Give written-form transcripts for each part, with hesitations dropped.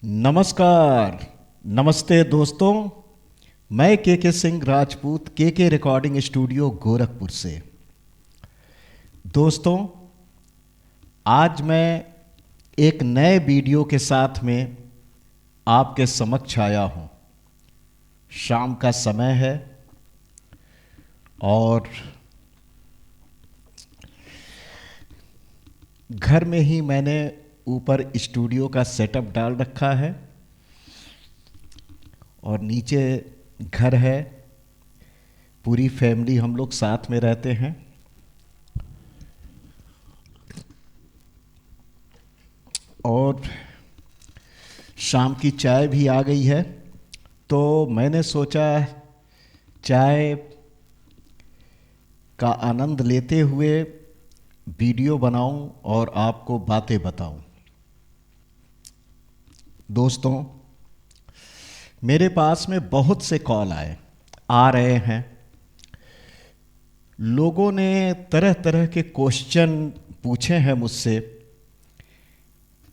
नमस्कार। नमस्ते दोस्तों। मैं के सिंह राजपूत के रिकॉर्डिंग स्टूडियो गोरखपुर से। दोस्तों, आज मैं एक नए वीडियो के साथ में आपके समक्ष आया हूं। शाम का समय है और घर में ही मैंने ऊपर स्टूडियो का सेटअप डाल रखा है और नीचे घर है। पूरी फैमिली हम लोग साथ में रहते हैं और शाम की चाय भी आ गई है, तो मैंने सोचा चाय का आनंद लेते हुए वीडियो बनाऊं और आपको बातें बताऊं। दोस्तों, मेरे पास में बहुत से कॉल आ रहे हैं। लोगों ने तरह तरह के क्वेश्चन पूछे हैं मुझसे।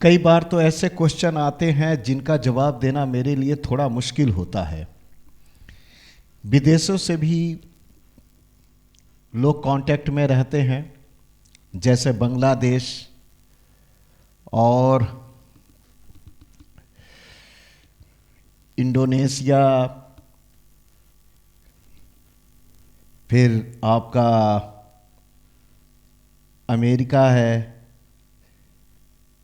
कई बार तो ऐसे क्वेश्चन आते हैं जिनका जवाब देना मेरे लिए थोड़ा मुश्किल होता है। विदेशों से भी लोग कांटेक्ट में रहते हैं, जैसे बांग्लादेश और इंडोनेशिया, फिर आपका अमेरिका है,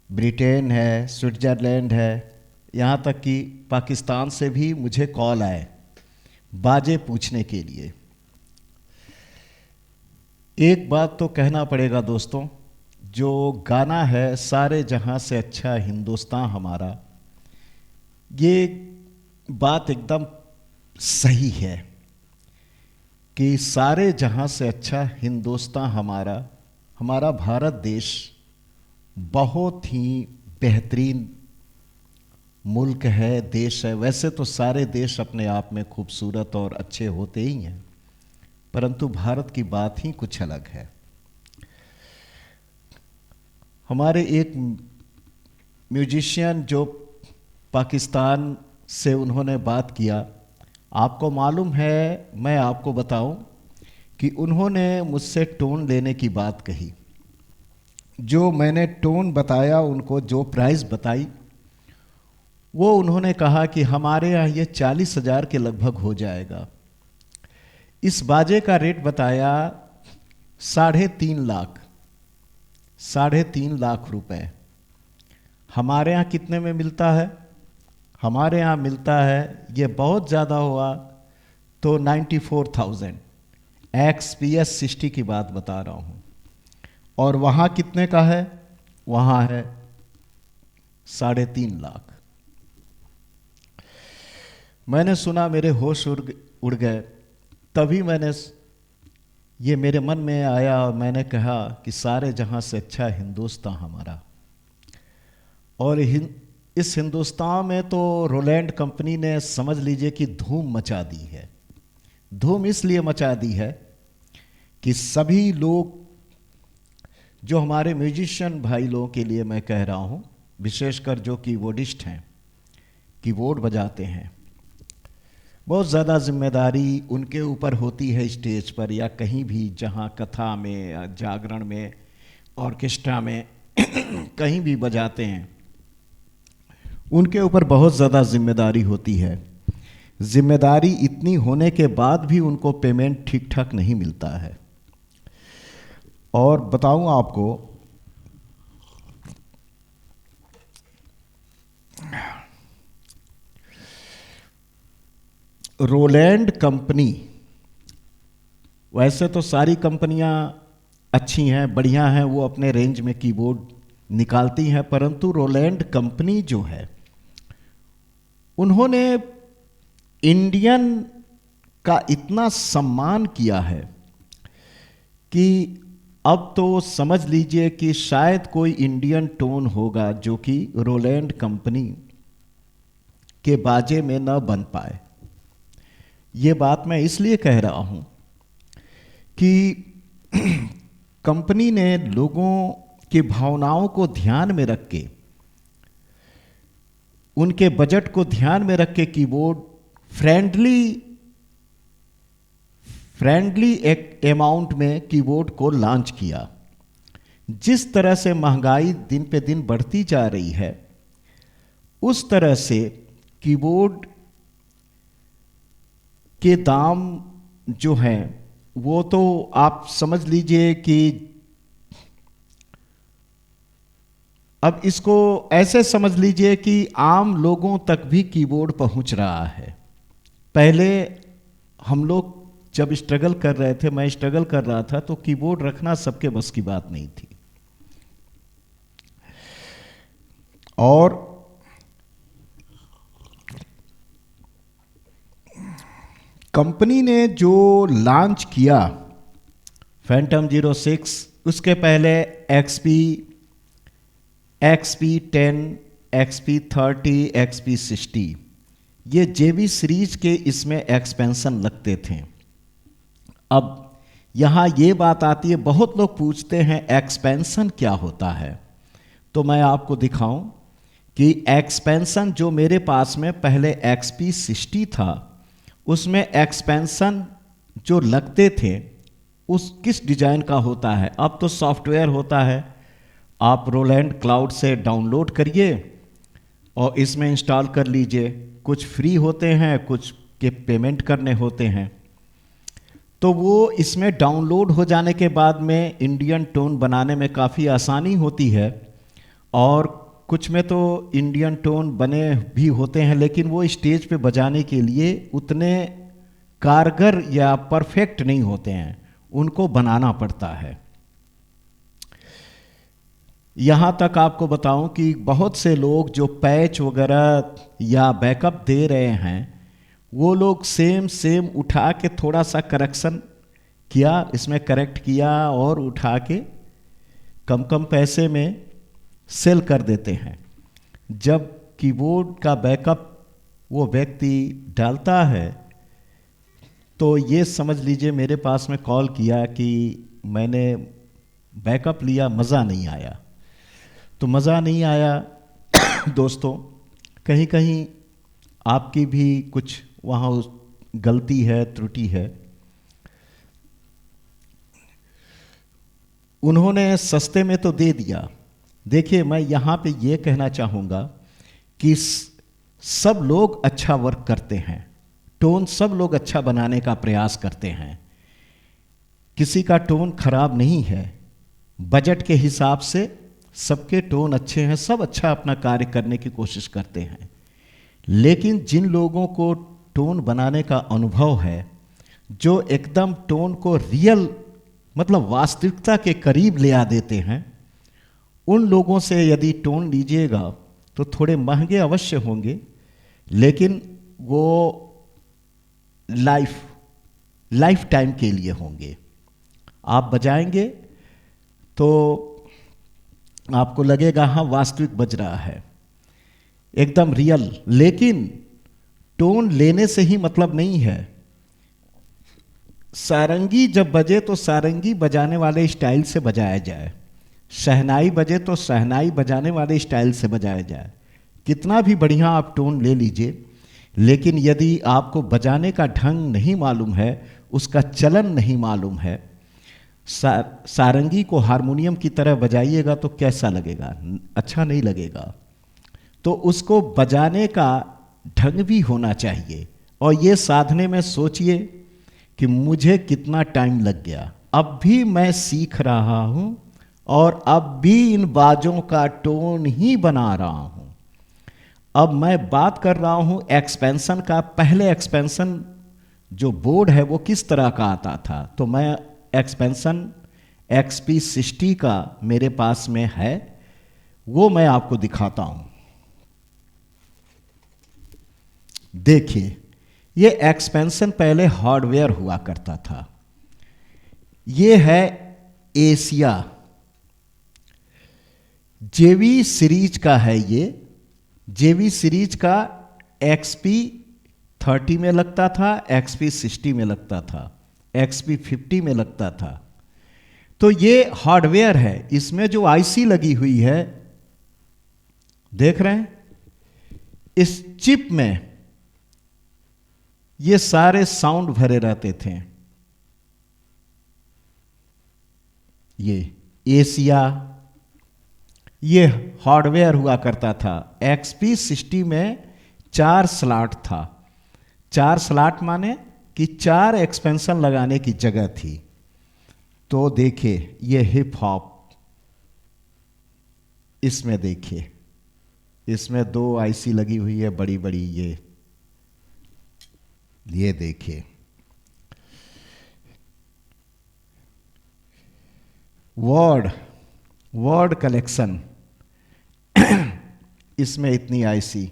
ब्रिटेन है, स्विट्ज़रलैंड है, यहाँ तक कि पाकिस्तान से भी मुझे कॉल आए बाजे पूछने के लिए। एक बात तो कहना पड़ेगा दोस्तों, जो गाना है सारे जहां से अच्छा हिंदुस्तान हमारा, ये बात एकदम सही है कि सारे जहां से अच्छा हिंदुस्तान हमारा, हमारा भारत देश बहुत ही बेहतरीन मुल्क है, देश है। वैसे तो सारे देश अपने आप में खूबसूरत और अच्छे होते ही हैं, परंतु भारत की बात ही कुछ अलग है। हमारे एक म्यूजिशियन जो पाकिस्तान से उन्होंने बात किया, आपको मालूम है, मैं आपको बताऊं कि उन्होंने मुझसे टोन लेने की बात कही। जो मैंने टोन बताया उनको, जो प्राइस बताई, वो उन्होंने कहा कि हमारे यहाँ ये 40,000 के लगभग हो जाएगा। इस बाजे का रेट बताया 3.5 लाख, 3.5 लाख रुपए। हमारे यहाँ कितने में मिलता है? हमारे यहाँ मिलता है, ये बहुत ज़्यादा हुआ तो 94,000 XPS 60 की बात बता रहा हूँ। और वहाँ कितने का है? वहाँ है 3.5 लाख। मैंने सुना, मेरे होश उड़ गए। तभी ये मेरे मन में आया और मैंने कहा कि सारे जहाँ से अच्छा हिंदुस्तान हमारा। और इस हिंदुस्तान में तो रोलैंड कंपनी ने समझ लीजिए कि धूम मचा दी है। धूम इसलिए मचा दी है कि सभी लोग, जो हमारे म्यूजिशियन भाई लोगों के लिए मैं कह रहा हूँ, विशेषकर जो कीबोर्डिस्ट हैं, कीबोर्ड बजाते हैं, बहुत ज़्यादा जिम्मेदारी उनके ऊपर होती है स्टेज पर या कहीं भी, जहाँ कथा में या जागरण में, ऑर्केस्ट्रा में कहीं भी बजाते हैं, उनके ऊपर बहुत ज़्यादा जिम्मेदारी होती है। जिम्मेदारी इतनी होने के बाद भी उनको पेमेंट ठीक ठाक नहीं मिलता है। और बताऊं आपको, रोलैंड कंपनी, वैसे तो सारी कंपनियां अच्छी हैं, बढ़िया हैं, वो अपने रेंज में कीबोर्ड निकालती हैं, परंतु रोलैंड कंपनी जो है, उन्होंने इंडियन का इतना सम्मान किया है कि अब तो समझ लीजिए कि शायद कोई इंडियन टोन होगा जो कि रोलैंड कंपनी के बाजे में न बन पाए। ये बात मैं इसलिए कह रहा हूं कि कंपनी ने लोगों की भावनाओं को ध्यान में रख के उनके बजट को ध्यान में रख के कीबोर्ड फ्रेंडली एक अमाउंट में कीबोर्ड को लॉन्च किया। जिस तरह से महंगाई दिन पे दिन बढ़ती जा रही है, उस तरह से कीबोर्ड के दाम जो हैं वो तो आप समझ लीजिए कि अब इसको ऐसे समझ लीजिए कि आम लोगों तक भी कीबोर्ड पहुंच रहा है। पहले हम लोग जब स्ट्रगल कर रहे थे, मैं स्ट्रगल कर रहा था, तो कीबोर्ड रखना सबके बस की बात नहीं थी। और कंपनी ने जो लॉन्च किया फैंटम 06, उसके पहले XP 10, XP 30, XP 60, ये JV सीरीज के इसमें एक्सपेंशन लगते थे। अब यहाँ ये बात आती है, बहुत लोग पूछते हैं एक्सपेंशन क्या होता है, तो मैं आपको दिखाऊं कि एक्सपेंशन जो मेरे पास में पहले XP 60 था, उसमें एक्सपेंशन जो लगते थे उस किस डिजाइन का होता है। अब तो सॉफ्टवेयर होता है, आप रोलैंड क्लाउड से डाउनलोड करिए और इसमें इंस्टॉल कर लीजिए। कुछ फ्री होते हैं, कुछ के पेमेंट करने होते हैं। तो वो इसमें डाउनलोड हो जाने के बाद में इंडियन टोन बनाने में काफ़ी आसानी होती है, और कुछ में तो इंडियन टोन बने भी होते हैं, लेकिन वो स्टेज पे बजाने के लिए उतने कारगर या परफेक्ट नहीं होते हैं, उनको बनाना पड़ता है। यहाँ तक आपको बताऊं कि बहुत से लोग जो पैच वगैरह या बैकअप दे रहे हैं, वो लोग सेम उठा के थोड़ा सा करेक्शन किया, इसमें करेक्ट किया और उठा के कम पैसे में सेल कर देते हैं। जब कीबोर्ड का बैकअप वो व्यक्ति डालता है, तो ये समझ लीजिए मेरे पास में कॉल किया कि मैंने बैकअप लिया, मज़ा नहीं आया। तो मज़ा नहीं आया दोस्तों, कहीं कहीं आपकी भी कुछ वहाँ गलती है, त्रुटि है। उन्होंने सस्ते में तो दे दिया। देखिए, मैं यहाँ पे ये कहना चाहूँगा कि सब लोग अच्छा वर्क करते हैं, टोन सब लोग अच्छा बनाने का प्रयास करते हैं, किसी का टोन खराब नहीं है। बजट के हिसाब से सबके टोन अच्छे हैं, सब अच्छा अपना कार्य करने की कोशिश करते हैं। लेकिन जिन लोगों को टोन बनाने का अनुभव है, जो एकदम टोन को रियल मतलब वास्तविकता के करीब ले आ देते हैं, उन लोगों से यदि टोन लीजिएगा तो थोड़े महंगे अवश्य होंगे, लेकिन वो लाइफ टाइम के लिए होंगे। आप बजाएंगे तो आपको लगेगा हाँ वास्तविक बज रहा है, एकदम रियल। लेकिन टोन लेने से ही मतलब नहीं है। सारंगी जब बजे तो सारंगी बजाने वाले स्टाइल से बजाया जाए, शहनाई बजे तो शहनाई बजाने वाले स्टाइल से बजाया जाए। कितना भी बढ़िया आप टोन ले लीजिए, लेकिन यदि आपको बजाने का ढंग नहीं मालूम है, उसका चलन नहीं मालूम है, सारंगी को हारमोनियम की तरह बजाइएगा तो कैसा लगेगा? अच्छा नहीं लगेगा। तो उसको बजाने का ढंग भी होना चाहिए। और ये साधने में सोचिए कि मुझे कितना टाइम लग गया। अब भी मैं सीख रहा हूं और अब भी इन बाजों का टोन ही बना रहा हूं। अब मैं बात कर रहा हूं एक्सपेंशन का। पहले एक्सपेंशन जो बोर्ड है वो किस तरह का आता था, तो मैं एक्सपेंशन XP 60 का मेरे पास में है, वो मैं आपको दिखाता हूं। देखिए, ये एक्सपेंशन पहले हार्डवेयर हुआ करता था। ये है एशिया JV सीरीज का है। ये JV सीरीज का XP 30 में लगता था, XP 60 में लगता था, XP 50 में लगता था। तो ये हार्डवेयर है। इसमें जो IC लगी हुई है, देख रहे हैं, इस चिप में ये सारे साउंड भरे रहते थे। ये एशिया, ये हार्डवेयर हुआ करता था। XP60 में 4 स्लॉट था। 4 स्लॉट माने कि 4 एक्सपेंशन लगाने की जगह थी। तो देखिए ये हिप हॉप, इसमें देखिए, इसमें 2 IC लगी हुई है बड़ी बड़ी। ये देखिए, वर्ड कलेक्शन इसमें इतनी IC।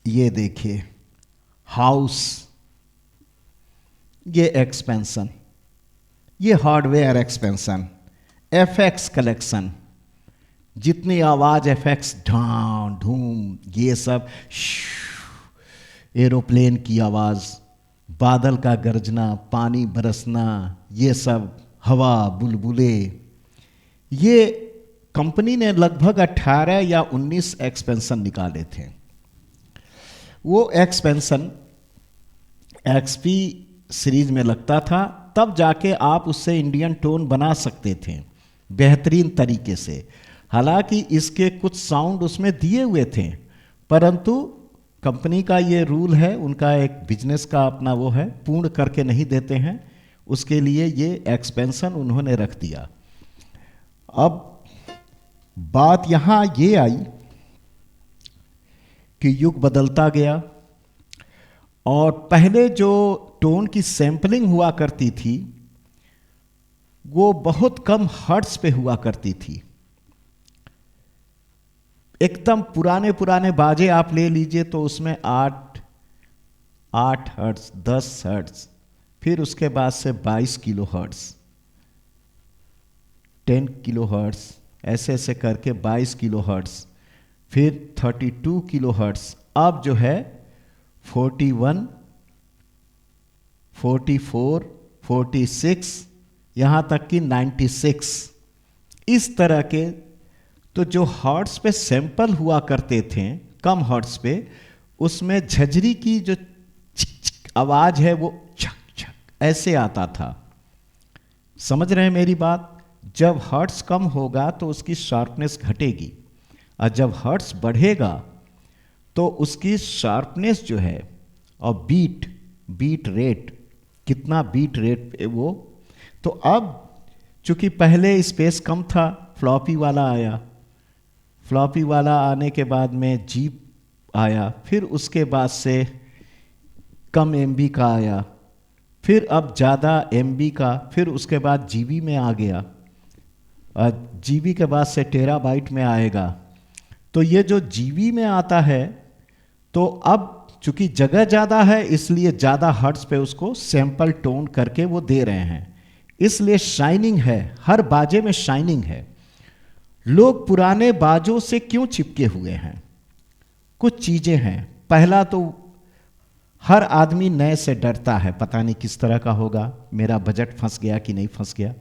ये देखिए हाउस, ये एक्सपेंशन, ये हार्डवेयर एक्सपेंशन। FX कलेक्शन, जितनी आवाज FX, ढां ढूम, ये सब, एरोप्लेन की आवाज, बादल का गरजना, पानी बरसना, ये सब, हवा, बुलबुले। ये कंपनी ने लगभग 18 या 19 एक्सपेंशन निकाले थे। वो एक्सपेंशन XP सीरीज में लगता था, तब जाके आप उससे इंडियन टोन बना सकते थे बेहतरीन तरीके से। हालांकि इसके कुछ साउंड उसमें दिए हुए थे, परंतु कंपनी का ये रूल है, उनका एक बिजनेस का अपना वो है, पूर्ण करके नहीं देते हैं, उसके लिए ये एक्सपेंशन उन्होंने रख दिया। अब बात यहां ये आई कि युग बदलता गया और पहले जो टोन की सैंपलिंग हुआ करती थी वो बहुत कम हर्ट्ज पे हुआ करती थी। एकदम पुराने पुराने बाजे आप ले लीजिए तो उसमें 8 हर्ट्ज, 10 हर्ट्ज, फिर उसके बाद से 22 किलो हर्ट्ज, 10 किलो हर्ट्ज, ऐसे ऐसे करके 22 किलो हर्ट्ज, फिर 32 किलो हर्ट्ज। अब जो है 41, 44, 46, यहां तक कि 96, इस तरह के। तो जो हर्ट्ज पे सैंपल हुआ करते थे कम हर्ट्ज पे, उसमें झजरी की जो आवाज है वो छक छक ऐसे आता था। समझ रहे हैं मेरी बात? जब हर्ट्ज कम होगा तो उसकी शार्पनेस घटेगी, और जब हर्ट्ज बढ़ेगा तो उसकी शार्पनेस जो है, और बीट रेट, कितना बीट रेट पे वो। तो अब चूंकि पहले स्पेस कम था, फ्लॉपी वाला आया, फ्लॉपी वाला आने के बाद में जीप आया, फिर उसके बाद से कम MB का आया, फिर अब ज़्यादा MB का, फिर उसके बाद GB में आ गया, और GB के बाद से टेराबाइट में आएगा। तो ये जो GB में आता है, तो अब चूंकि जगह ज़्यादा है इसलिए ज़्यादा हर्ट्ज पे उसको सैंपल टोन करके वो दे रहे हैं, इसलिए शाइनिंग है, हर बाजे में शाइनिंग है। लोग पुराने बाजों से क्यों चिपके हुए हैं? कुछ चीजें हैं। पहला तो हर आदमी नए से डरता है, पता नहीं किस तरह का होगा, मेरा बजट फंस गया कि नहीं फंस गया,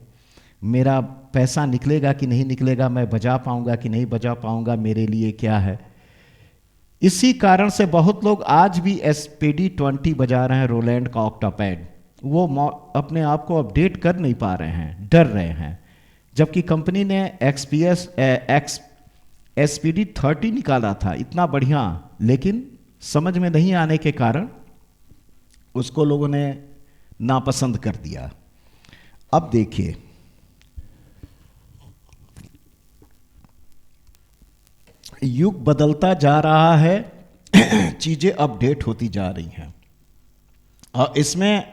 मेरा पैसा निकलेगा कि नहीं निकलेगा, मैं बजा पाऊंगा कि नहीं बजा पाऊंगा, मेरे लिए क्या है। इसी कारण से बहुत लोग आज भी SPD20 बजा रहे हैं, रोलैंड का ऑक्टापैड, वो अपने आप को अपडेट कर नहीं पा रहे हैं, डर रहे हैं। जबकि कंपनी ने SPD30 निकाला था, इतना बढ़िया, लेकिन समझ में नहीं आने के कारण उसको लोगों ने नापसंद कर दिया। अब देखिए, युग बदलता जा रहा है, चीजें अपडेट होती जा रही हैं, और इसमें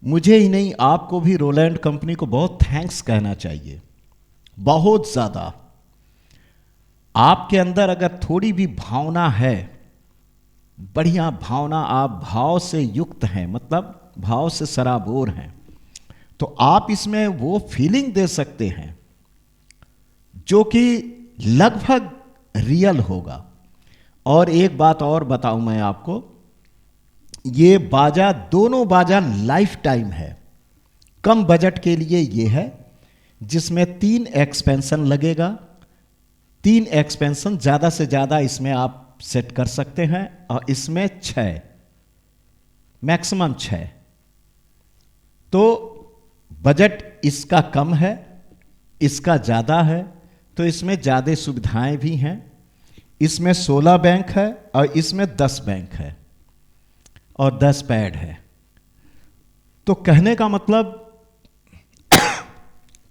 मुझे ही नहीं आपको भी रोलैंड कंपनी को बहुत थैंक्स कहना चाहिए, बहुत ज्यादा। आपके अंदर अगर थोड़ी भी भावना है, बढ़िया भावना, आप भाव से युक्त हैं, मतलब भाव से सराबोर हैं, तो आप इसमें वो फीलिंग दे सकते हैं जो कि लगभग रियल होगा। और एक बात और बताऊं मैं आपको, ये बाजा, दोनों बाजा लाइफ टाइम है। कम बजट के लिए ये है जिसमें 3 एक्सपेंशन लगेगा, 3 एक्सपेंशन ज़्यादा से ज़्यादा इसमें आप सेट कर सकते हैं, और इसमें 6, मैक्सिमम 6। तो बजट इसका कम है, इसका ज़्यादा है, तो इसमें ज़्यादा सुविधाएं भी हैं। इसमें 16 बैंक है और इसमें 10 बैंक है और 10 पैड है। तो कहने का मतलब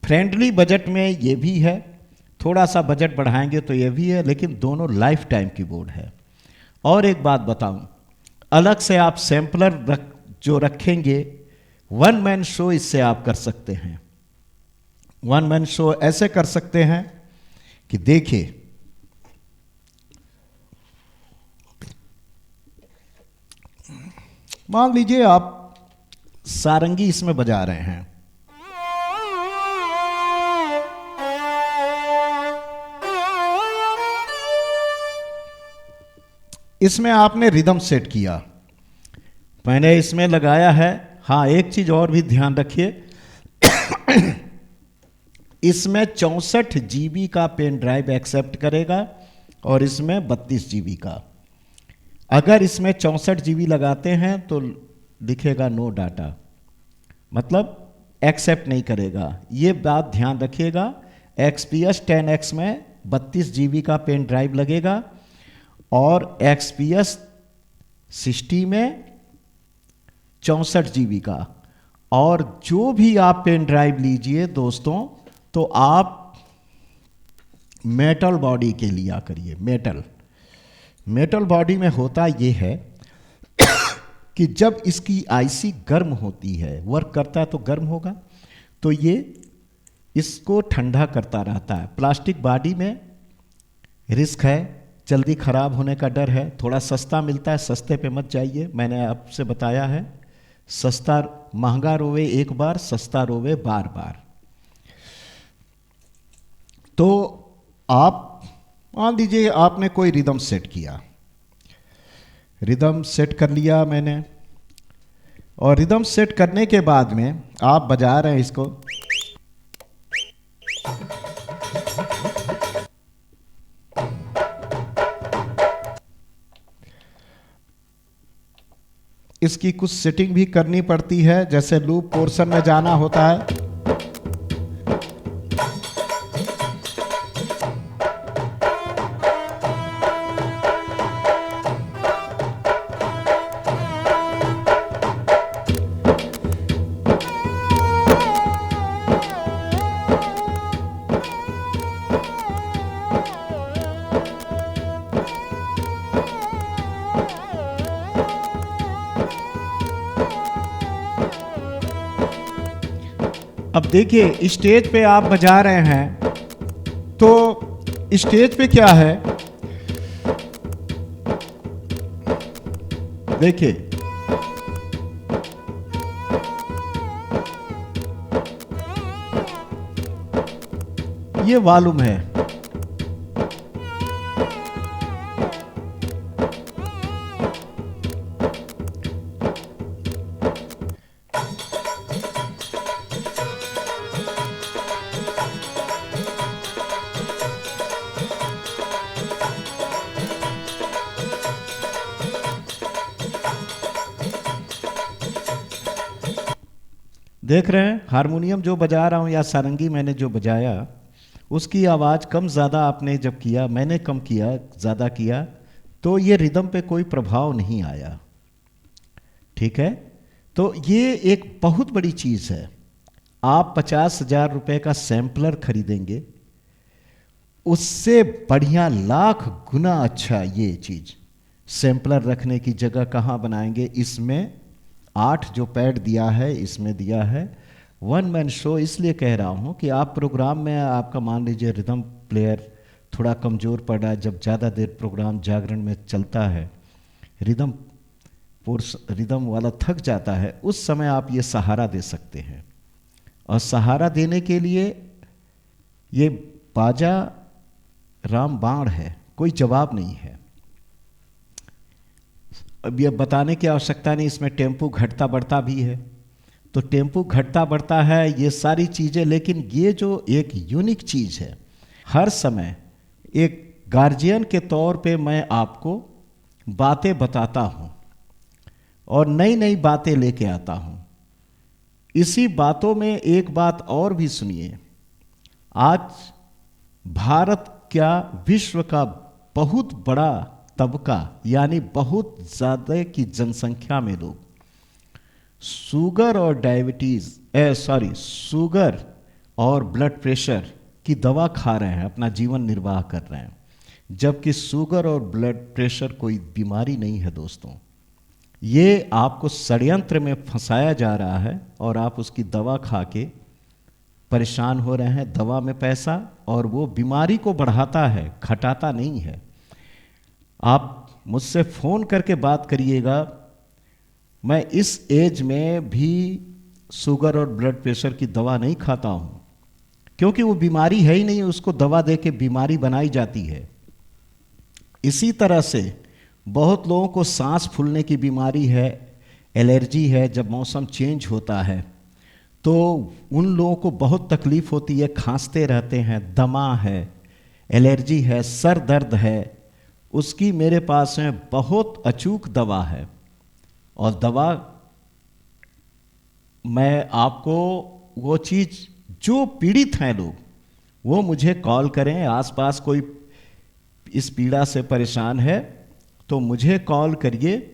फ्रेंडली बजट में ये भी है, थोड़ा सा बजट बढ़ाएंगे तो ये भी है, लेकिन दोनों लाइफ टाइम कीबोर्ड है। और एक बात बताऊं, अलग से आप सैम्पलर जो रखेंगे, वन मैन शो इससे आप कर सकते हैं। वन मैन शो ऐसे कर सकते हैं कि देखिए, मान लीजिए आप सारंगी इसमें बजा रहे हैं, इसमें आपने रिदम सेट किया, मैंने इसमें लगाया है। हाँ, एक चीज और भी ध्यान रखिए, इसमें 64 GB का पेन ड्राइव एक्सेप्ट करेगा और इसमें 32 GB का। अगर इसमें 64 GB लगाते हैं तो लिखेगा नो डाटा, मतलब एक्सेप्ट नहीं करेगा। ये बात ध्यान रखिएगा। XPS 10X में 32 GB का पेन ड्राइव लगेगा और XPS 60 में 64 GB का। और जो भी आप पेन ड्राइव लीजिए दोस्तों, तो आप मेटल बॉडी के लिया करिए। मेटल बॉडी में होता ये है कि जब इसकी आईसी गर्म होती है, वर्क करता है तो गर्म होगा, तो ये इसको ठंडा करता रहता है। प्लास्टिक बॉडी में रिस्क है, जल्दी खराब होने का डर है। थोड़ा सस्ता मिलता है, सस्ते पे मत जाइए, मैंने आपसे बताया है। सस्ता महंगा रोवे एक बार, सस्ता रोवे बार बार। तो आप मान लीजिए आपने कोई रिदम सेट किया, रिदम सेट कर लिया मैंने, और रिदम सेट करने के बाद में आप बजा रहे हैं इसको, इसकी कुछ सेटिंग भी करनी पड़ती है, जैसे लूप पोर्शन में जाना होता है। अब देखिए, स्टेज पे आप बजा रहे हैं, तो स्टेज पे क्या है, देखिए ये वॉल्यूम है, देख रहे हैं। हारमोनियम जो बजा रहा हूँ या सारंगी मैंने जो बजाया, उसकी आवाज़ कम ज़्यादा आपने जब किया, मैंने कम किया ज़्यादा किया, तो ये रिदम पे कोई प्रभाव नहीं आया। ठीक है, तो ये एक बहुत बड़ी चीज़ है। आप 50,000 रुपये का सैम्पलर खरीदेंगे, उससे बढ़िया लाख गुना अच्छा ये चीज़। सैम्पलर रखने की जगह कहाँ बनाएंगे, इसमें 8 जो पैड दिया है इसमें दिया है। वन मैन शो इसलिए कह रहा हूँ कि आप प्रोग्राम में, आपका मान लीजिए रिदम प्लेयर थोड़ा कमज़ोर पड़ रहा है, जब ज़्यादा देर प्रोग्राम जागरण में चलता है, रिदम वाला थक जाता है, उस समय आप ये सहारा दे सकते हैं। और सहारा देने के लिए ये बाजा रामबाण है, कोई जवाब नहीं है। अब ये बताने की आवश्यकता नहीं, इसमें टेम्पो घटता बढ़ता भी है, तो टेम्पो घटता बढ़ता है, ये सारी चीज़ें। लेकिन ये जो एक यूनिक चीज़ है, हर समय एक गार्जियन के तौर पे मैं आपको बातें बताता हूँ और नई नई बातें लेके आता हूँ। इसी बातों में एक बात और भी सुनिए। आज भारत क्या, विश्व का बहुत बड़ा तबका, यानी बहुत ज़्यादा की जनसंख्या में लोग शुगर और शुगर और ब्लड प्रेशर की दवा खा रहे हैं, अपना जीवन निर्वाह कर रहे हैं, जबकि शुगर और ब्लड प्रेशर कोई बीमारी नहीं है दोस्तों। ये आपको षड्यंत्र में फंसाया जा रहा है और आप उसकी दवा खा के परेशान हो रहे हैं। दवा में पैसा, और वो बीमारी को बढ़ाता है, घटाता नहीं है। आप मुझसे फ़ोन करके बात करिएगा। मैं इस एज में भी शुगर और ब्लड प्रेशर की दवा नहीं खाता हूँ, क्योंकि वो बीमारी है ही नहीं, उसको दवा दे के बीमारी बनाई जाती है। इसी तरह से बहुत लोगों को सांस फूलने की बीमारी है, एलर्जी है। जब मौसम चेंज होता है तो उन लोगों को बहुत तकलीफ़ होती है, खांसते रहते हैं, दमा है, एलर्जी है, सर दर्द है। उसकी मेरे पास में बहुत अचूक दवा है, और दवा मैं आपको वो चीज़, जो पीड़ित हैं लोग वो मुझे कॉल करें। आसपास कोई इस पीड़ा से परेशान है तो मुझे कॉल करिए,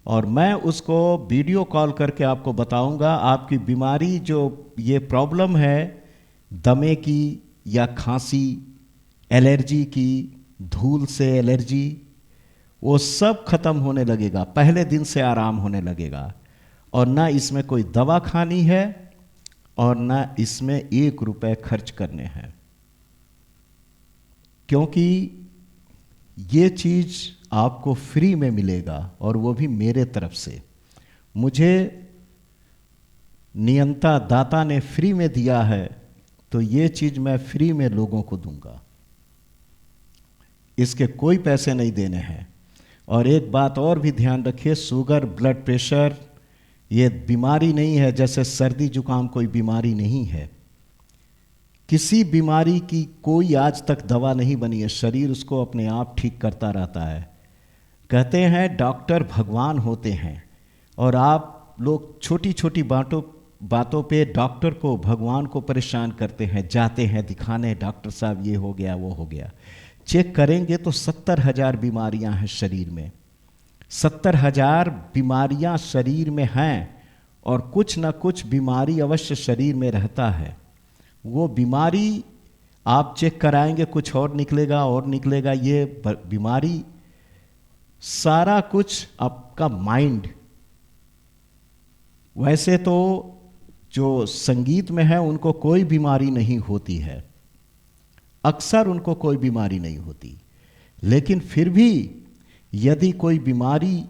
और मैं उसको वीडियो कॉल करके आपको बताऊंगा आपकी बीमारी, जो ये प्रॉब्लम है दमे की या खांसी, एलर्जी की, धूल से एलर्जी, वो सब खत्म होने लगेगा, पहले दिन से आराम होने लगेगा। और ना इसमें कोई दवा खानी है और ना इसमें 1 रुपए खर्च करने हैं, क्योंकि ये चीज़ आपको फ्री में मिलेगा, और वो भी मेरे तरफ से। मुझे नियंता दाता ने फ्री में दिया है, तो ये चीज़ मैं फ्री में लोगों को दूंगा, इसके कोई पैसे नहीं देने हैं। और एक बात और भी ध्यान रखिए, शुगर ब्लड प्रेशर ये बीमारी नहीं है, जैसे सर्दी जुकाम कोई बीमारी नहीं है। किसी बीमारी की कोई आज तक दवा नहीं बनी है, शरीर उसको अपने आप ठीक करता रहता है। कहते हैं डॉक्टर भगवान होते हैं, और आप लोग छोटी छोटी बातों पे डॉक्टर को, भगवान को परेशान करते हैं, जाते हैं दिखाने, डॉक्टर साहब ये हो गया वो हो गया। चेक करेंगे तो 70,000 बीमारियां हैं शरीर में, 70,000 बीमारियां शरीर में हैं, और कुछ ना कुछ बीमारी अवश्य शरीर में रहता है। वो बीमारी आप चेक कराएंगे, कुछ और निकलेगा और निकलेगा। ये बीमारी सारा कुछ आपका माइंड। वैसे तो जो संगीत में है उनको कोई बीमारी नहीं होती है, अक्सर उनको कोई बीमारी नहीं होती, लेकिन फिर भी यदि कोई बीमारी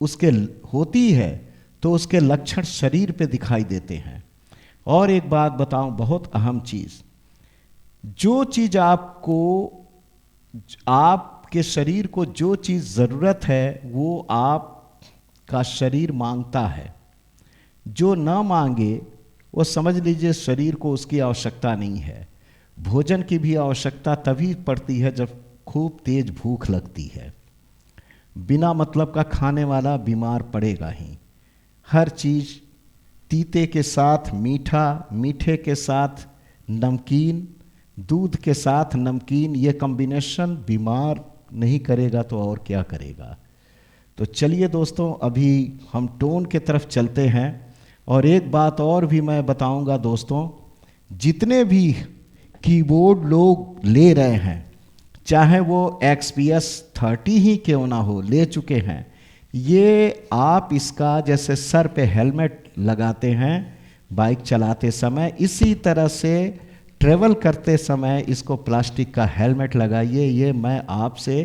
उसके होती है तो उसके लक्षण शरीर पे दिखाई देते हैं। और एक बात बताऊं, बहुत अहम चीज़, जो चीज़ आपको, आपके शरीर को जो चीज़ ज़रूरत है वो आपका शरीर मांगता है। जो ना मांगे वो समझ लीजिए शरीर को उसकी आवश्यकता नहीं है। भोजन की भी आवश्यकता तभी पड़ती है जब खूब तेज भूख लगती है। बिना मतलब का खाने वाला बीमार पड़ेगा ही। हर चीज़ तीते के साथ मीठा, मीठे के साथ नमकीन, दूध के साथ नमकीन, ये कॉम्बिनेशन बीमार नहीं करेगा तो और क्या करेगा। तो चलिए दोस्तों, अभी हम टोन के तरफ चलते हैं। और एक बात और भी मैं बताऊंगा दोस्तों, जितने भी कीबोर्ड लोग ले रहे हैं, चाहे वो XPS 30 ही क्यों ना हो, ले चुके हैं, ये आप इसका जैसे सर पे हेलमेट लगाते हैं बाइक चलाते समय, इसी तरह से ट्रेवल करते समय इसको प्लास्टिक का हेलमेट लगाइए। ये मैं आपसे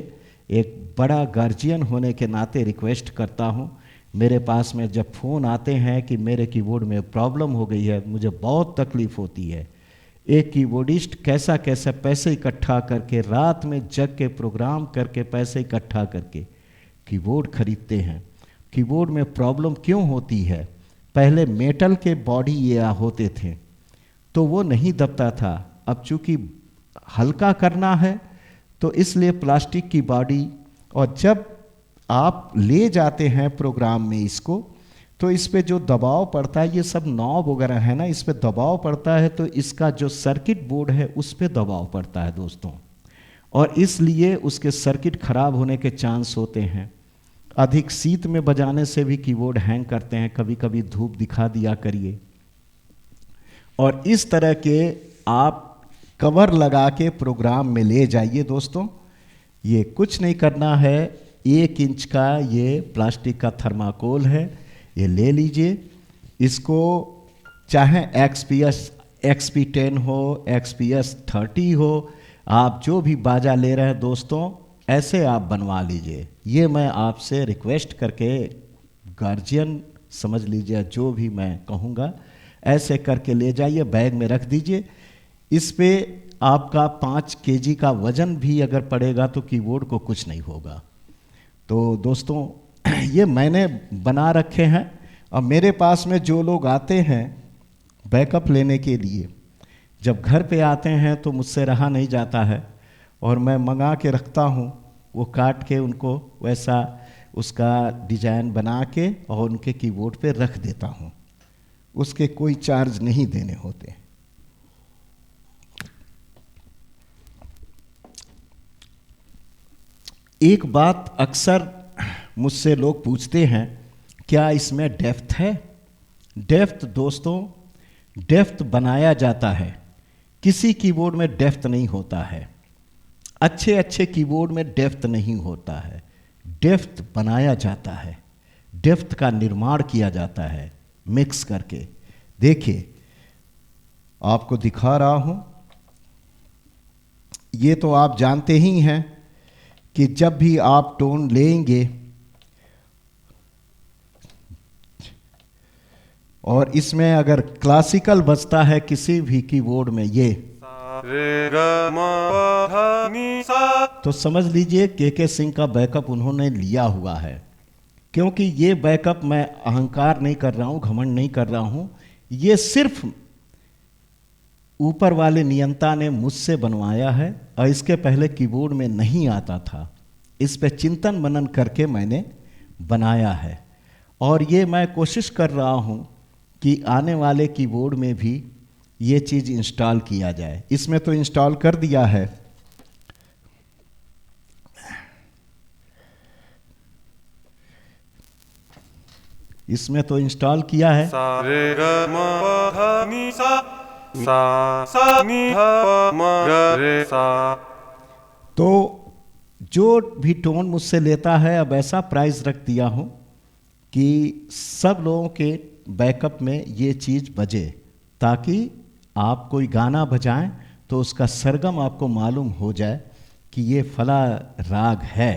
एक बड़ा गार्जियन होने के नाते रिक्वेस्ट करता हूँ। मेरे पास में जब फ़ोन आते हैं कि मेरे कीबोर्ड में प्रॉब्लम हो गई है, मुझे बहुत तकलीफ़ होती है। एक कीबोर्डिस्ट कैसा कैसा पैसे इकट्ठा करके, रात में जग के प्रोग्राम करके, पैसे इकट्ठा करके कीबोर्ड खरीदते हैं। कीबोर्ड में प्रॉब्लम क्यों होती है? पहले मेटल के बॉडी ये होते थे तो वो नहीं दबता था। अब चूंकि हल्का करना है तो इसलिए प्लास्टिक की बॉडी, और जब आप ले जाते हैं प्रोग्राम में इसको, तो इस पे जो दबाव पड़ता है, ये सब नॉब वगैरह है ना, इस पे दबाव पड़ता है, तो इसका जो सर्किट बोर्ड है उस पे दबाव पड़ता है दोस्तों, और इसलिए उसके सर्किट खराब होने के चांस होते हैं। अधिक शीत में बजाने से भी कीबोर्ड हैंग करते हैं, कभी कभी धूप दिखा दिया करिए। और इस तरह के आप कवर लगा के प्रोग्राम में ले जाइए दोस्तों। ये कुछ नहीं करना है, 1 इंच का ये प्लास्टिक का थर्माकोल है, ये ले लीजिए। इसको चाहे XP10 हो, XPS 30 हो, आप जो भी बाजा ले रहे हैं दोस्तों, ऐसे आप बनवा लीजिए। ये मैं आपसे रिक्वेस्ट करके, गार्जियन समझ लीजिए, जो भी मैं कहूँगा, ऐसे करके ले जाइए, बैग में रख दीजिए। इस पे आपका 5 केजी का वजन भी अगर पड़ेगा तो कीबोर्ड को कुछ नहीं होगा। तो दोस्तों ये मैंने बना रखे हैं, और मेरे पास में जो लोग आते हैं बैकअप लेने के लिए, जब घर पे आते हैं तो मुझसे रहा नहीं जाता है, और मैं मंगा के रखता हूँ, वो काट के उनको वैसा उसका डिजाइन बना के और उनके कीबोर्ड पे रख देता हूँ। उसके कोई चार्ज नहीं देने होते। एक बात अक्सर मुझसे लोग पूछते हैं, क्या इसमें डेप्थ है? डेप्थ दोस्तों, डेप्थ बनाया जाता है, किसी कीबोर्ड में डेप्थ नहीं होता है। अच्छे अच्छे कीबोर्ड में डेप्थ नहीं होता है, डेप्थ बनाया जाता है, डेप्थ का निर्माण किया जाता है मिक्स करके। देखिए, आपको दिखा रहा हूं, ये तो आप जानते ही हैं कि जब भी आप टोन लेंगे और इसमें अगर क्लासिकल बजता है किसी भी कीबोर्ड में ये, तो समझ लीजिए के सिंह का बैकअप उन्होंने लिया हुआ है। क्योंकि ये बैकअप, मैं अहंकार नहीं कर रहा हूं, घमंड नहीं कर रहा हूं, ये सिर्फ ऊपर वाले नियंता ने मुझसे बनवाया है, और इसके पहले कीबोर्ड में नहीं आता था। इस पे चिंतन मनन करके मैंने बनाया है, और ये मैं कोशिश कर रहा हूं कि आने वाले कीबोर्ड में भी ये चीज़ इंस्टॉल किया जाए। इसमें तो इंस्टॉल कर दिया है, इसमें तो इंस्टॉल किया है। तो जो भी टोन मुझसे लेता है, अब ऐसा प्राइस रख दिया हूं कि सब लोगों के बैकअप में ये चीज़ बजे, ताकि आप कोई गाना बजाएं तो उसका सरगम आपको मालूम हो जाए कि ये फला राग है।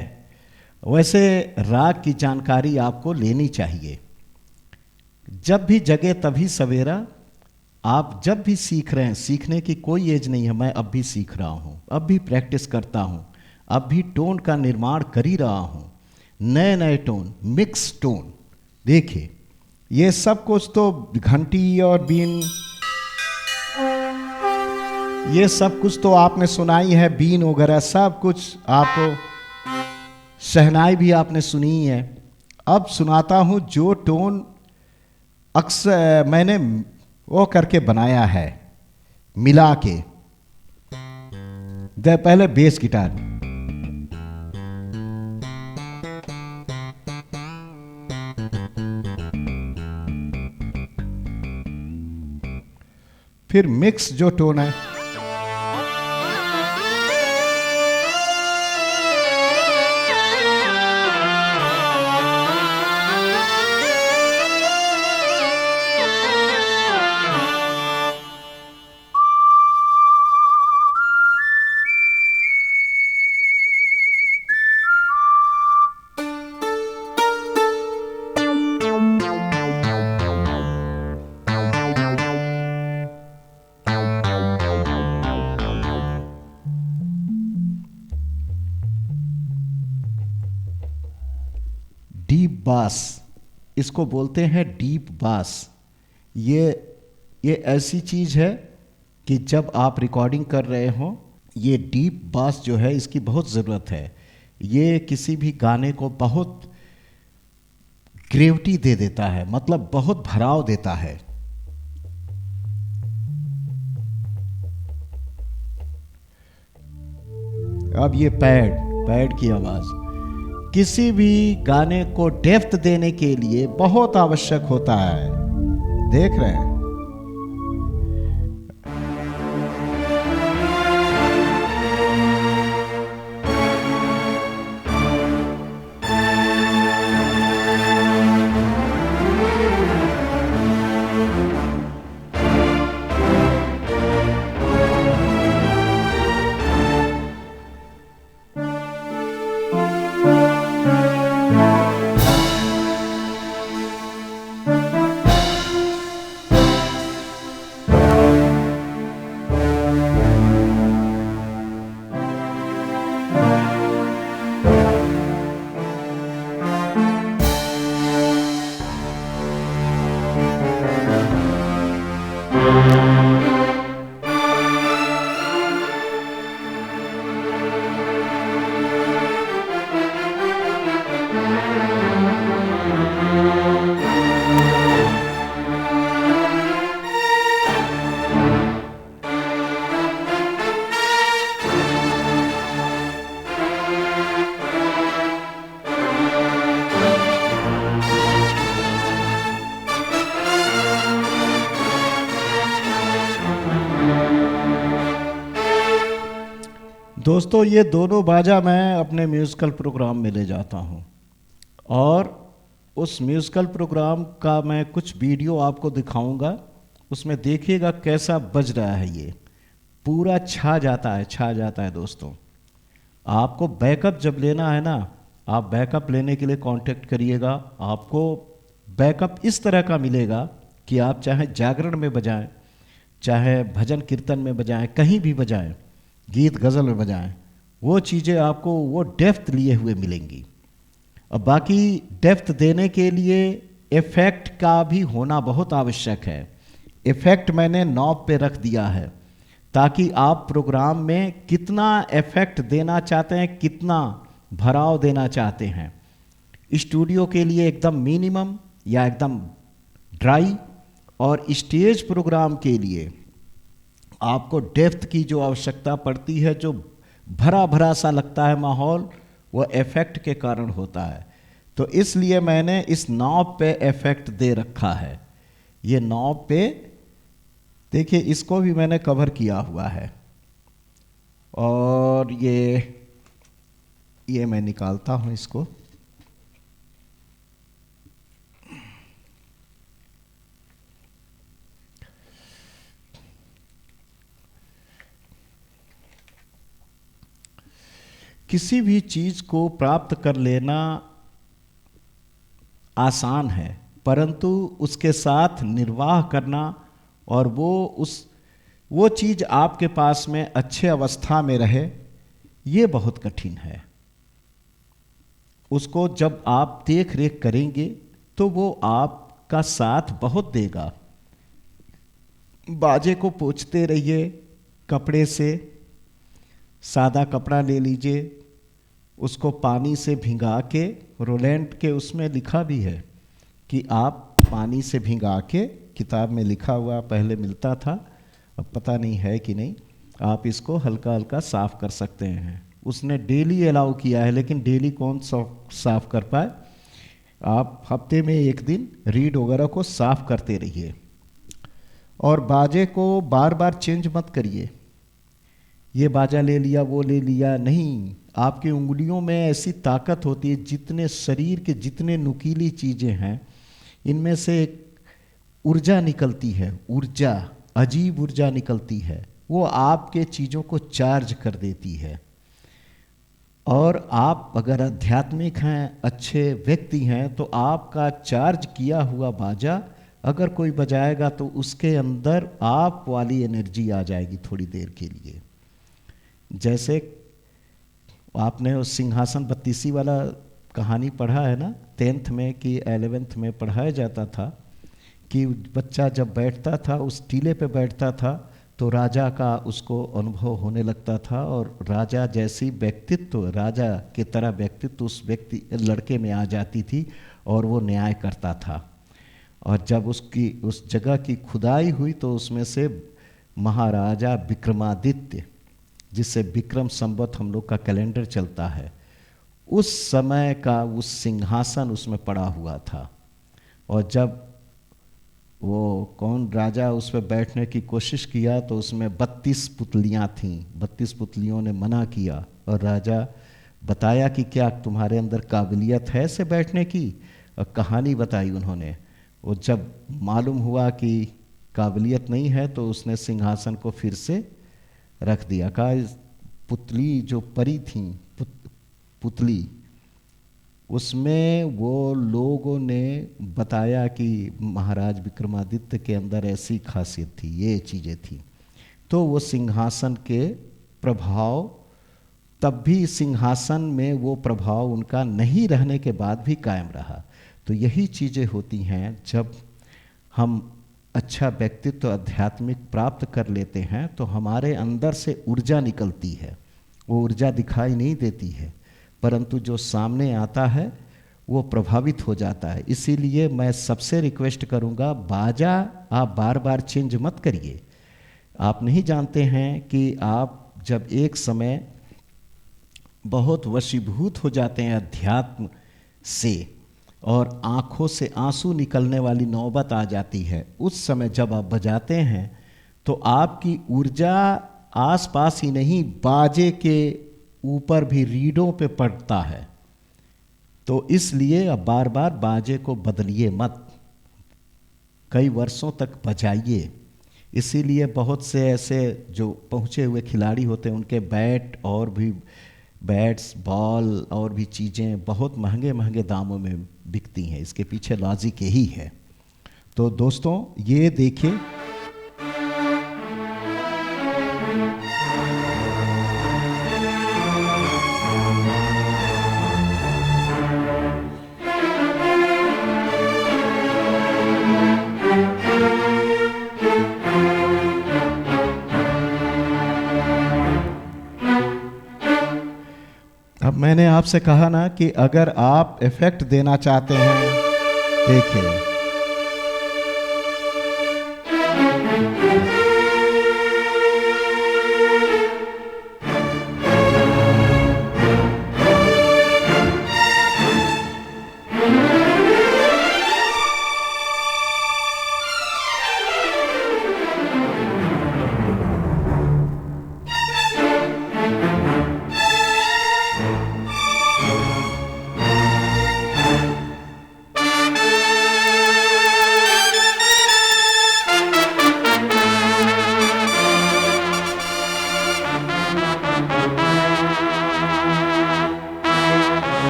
वैसे राग की जानकारी आपको लेनी चाहिए। जब भी जगे तभी सवेरा, आप जब भी सीख रहे हैं, सीखने की कोई एज नहीं है। मैं अब भी सीख रहा हूँ, अब भी प्रैक्टिस करता हूँ, अब भी टोन का निर्माण कर ही रहा हूँ, नए नए टोन, मिक्स टोन। देखिए, ये सब कुछ तो घंटी और बीन, ये सब कुछ तो आपने सुनाई है, बीन वगैरह सब कुछ आपको, शहनाई भी आपने सुनी है। अब सुनाता हूँ जो टोन अक्सर मैंने वो करके बनाया है, मिला के। पहले बेस गिटार, फिर मिक्स जो टोन है, डीप बास, इसको बोलते हैं डीप बास। ये ऐसी चीज़ है कि जब आप रिकॉर्डिंग कर रहे हो, ये डीप बास जो है इसकी बहुत ज़रूरत है। ये किसी भी गाने को बहुत ग्रेविटी दे देता है, मतलब बहुत भराव देता है। अब ये पैड की आवाज़ किसी भी गाने को डेप्थ देने के लिए बहुत आवश्यक होता है। देख रहे हैं? दोस्तों, ये दोनों बाजा मैं अपने म्यूज़िकल प्रोग्राम में ले जाता हूँ और उस म्यूज़िकल प्रोग्राम का मैं कुछ वीडियो आपको दिखाऊंगा। उसमें देखिएगा कैसा बज रहा है। ये पूरा छा जाता है दोस्तों। आपको बैकअप जब लेना है ना, आप बैकअप लेने के लिए कांटेक्ट करिएगा। आपको बैकअप इस तरह का मिलेगा कि आप चाहे जागरण में बजाएं, चाहे भजन कीर्तन में बजाएं, कहीं भी बजाएं, गीत गज़ल में बजाएं, वो चीज़ें आपको वो डेप्थ लिए हुए मिलेंगी। अब बाकी डेप्थ देने के लिए इफ़ेक्ट का भी होना बहुत आवश्यक है। इफ़ेक्ट मैंने नॉब पे रख दिया है ताकि आप प्रोग्राम में कितना इफ़ेक्ट देना चाहते हैं, कितना भराव देना चाहते हैं। स्टूडियो के लिए एकदम मिनिमम या एकदम ड्राई, और स्टेज प्रोग्राम के लिए आपको डेप्थ की जो आवश्यकता पड़ती है, जो भरा भरा सा लगता है माहौल, वो इफ़ेक्ट के कारण होता है। तो इसलिए मैंने इस नॉब पे इफ़ेक्ट दे रखा है। ये नॉब पे देखिए, इसको भी मैंने कवर किया हुआ है। और ये मैं निकालता हूँ इसको। किसी भी चीज़ को प्राप्त कर लेना आसान है, परंतु उसके साथ निर्वाह करना और वो चीज़ आपके पास में अच्छे अवस्था में रहे, ये बहुत कठिन है। उसको जब आप देख रेख करेंगे तो वो आपका साथ बहुत देगा। बाजे को पोंछते रहिए कपड़े से। सादा कपड़ा ले लीजिए, उसको पानी से भिंगा के, रोलैंड के उसमें लिखा भी है कि आप पानी से भिंगा के, किताब में लिखा हुआ पहले मिलता था, अब पता नहीं है कि नहीं, आप इसको हल्का हल्का साफ़ कर सकते हैं। उसने डेली अलाउ किया है, लेकिन डेली कौन साफ़ कर पाए। आप हफ्ते में एक दिन रीड वगैरह को साफ़ करते रहिए। और बाजे को बार बार चेंज मत करिए। ये बाजा ले लिया, वो ले लिया, नहीं। आपकी उंगलियों में ऐसी ताकत होती है, जितने शरीर के जितने नुकीली चीज़ें हैं, इनमें से एक ऊर्जा निकलती है, ऊर्जा, अजीब ऊर्जा निकलती है। वो आपके चीज़ों को चार्ज कर देती है। और आप अगर आध्यात्मिक हैं, अच्छे व्यक्ति हैं, तो आपका चार्ज किया हुआ बाजा अगर कोई बजाएगा तो उसके अंदर आप वाली एनर्जी आ जाएगी थोड़ी देर के लिए। जैसे आपने उस सिंहासन बत्तीसी वाला कहानी पढ़ा है ना, 10th में कि 11th में पढ़ाया जाता था कि बच्चा जब बैठता था, उस टीले पे बैठता था, तो राजा का उसको अनुभव होने लगता था, और राजा जैसी व्यक्तित्व, राजा की तरह व्यक्तित्व उस व्यक्ति लड़के में आ जाती थी और वो न्याय करता था। और जब उसकी उस जगह की खुदाई हुई तो उसमें से महाराजा विक्रमादित्य, जिससे विक्रम संवत हम लोग का कैलेंडर चलता है, उस समय का उस सिंहासन उसमें पड़ा हुआ था। और जब वो कौन राजा उस पर बैठने की कोशिश किया तो उसमें 32 पुतलियाँ थीं। 32 पुतलियों ने मना किया, और राजा बताया कि क्या तुम्हारे अंदर काबिलियत है से बैठने की, और कहानी बताई उन्होंने। वो जब मालूम हुआ कि काबिलियत नहीं है तो उसने सिंहासन को फिर से रख दिया। कहा इस पुतली जो परी थी, पुतली, उसमें वो लोगों ने बताया कि महाराज विक्रमादित्य के अंदर ऐसी खासियत थी, ये चीज़ें थी। तो वो सिंहासन के प्रभाव, तब भी सिंहासन में वो प्रभाव उनका नहीं रहने के बाद भी कायम रहा। तो यही चीज़ें होती हैं जब हम अच्छा व्यक्तित्व आध्यात्मिक प्राप्त कर लेते हैं तो हमारे अंदर से ऊर्जा निकलती है। वो ऊर्जा दिखाई नहीं देती है, परंतु जो सामने आता है वो प्रभावित हो जाता है। इसीलिए मैं सबसे रिक्वेस्ट करूंगा, बाजा आप बार बार चेंज मत करिए। आप नहीं जानते हैं कि आप जब एक समय बहुत वशीभूत हो जाते हैं अध्यात्म से और आँखों से आंसू निकलने वाली नौबत आ जाती है, उस समय जब आप बजाते हैं तो आपकी ऊर्जा आसपास ही नहीं, बाजे के ऊपर भी, रीढ़ों पे पड़ता है। तो इसलिए अब बार बार बाजे को बदलिए मत, कई वर्षों तक बजाइए। इसीलिए बहुत से ऐसे जो पहुँचे हुए खिलाड़ी होते हैं उनके बैट और भी बैट्स, बॉल और भी चीज़ें बहुत महंगे महंगे दामों में बिकती हैं। इसके पीछे लॉजिक यही है। तो दोस्तों ये देखिए, अब मैंने आपसे कहा ना कि अगर आप इफेक्ट देना चाहते हैं, देखिए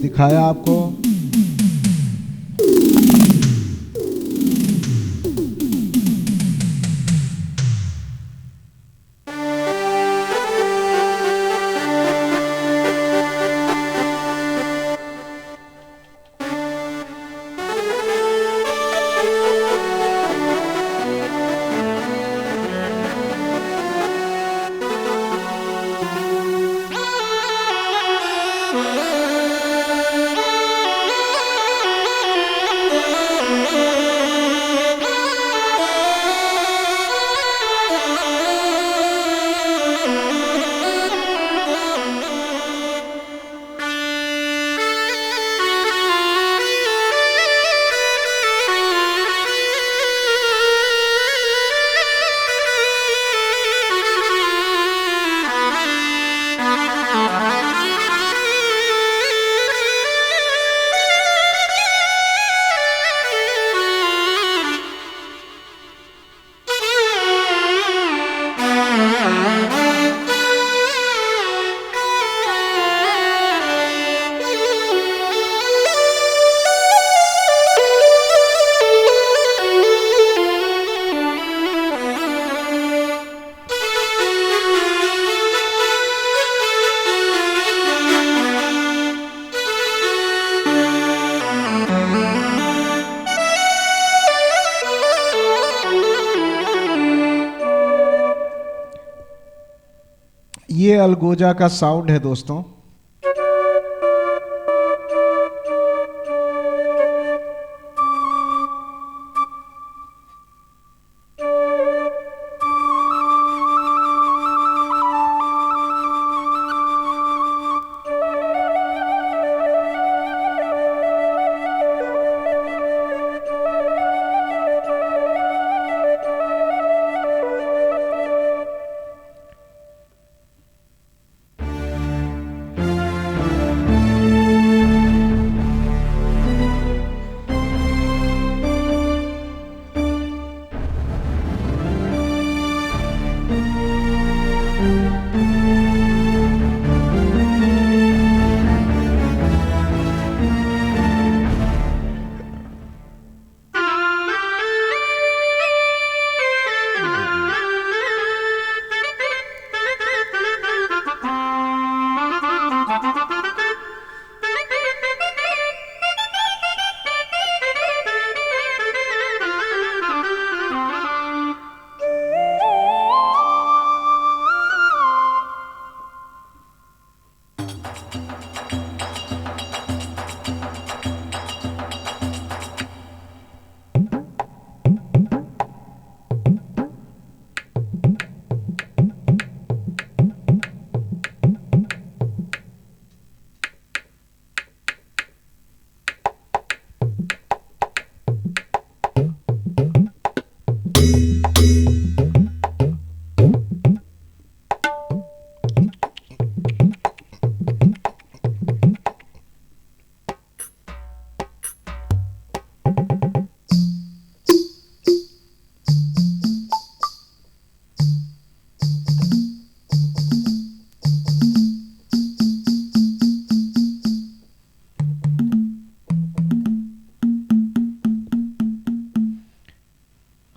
दिखाया आपको। ये अलगोजा का साउंड है दोस्तों।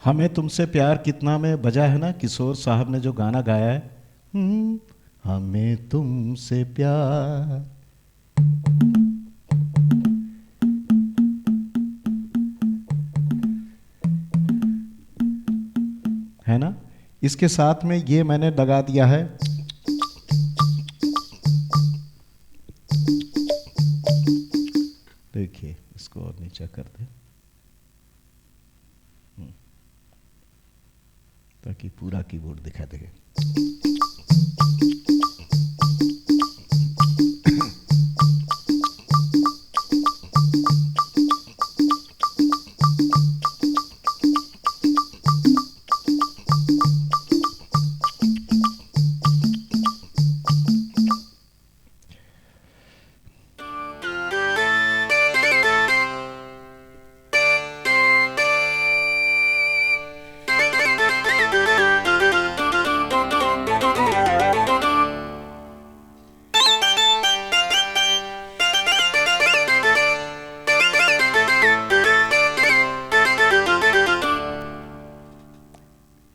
हमें तुमसे प्यार कितना में बजा है ना, किशोर साहब ने जो गाना गाया है, हमें तुमसे प्यार। है ना, इसके साथ में ये मैंने लगा दिया है। देखिए इसको और नीचा कर दे ताकि पूरा कीबोर्ड दिखा देगा।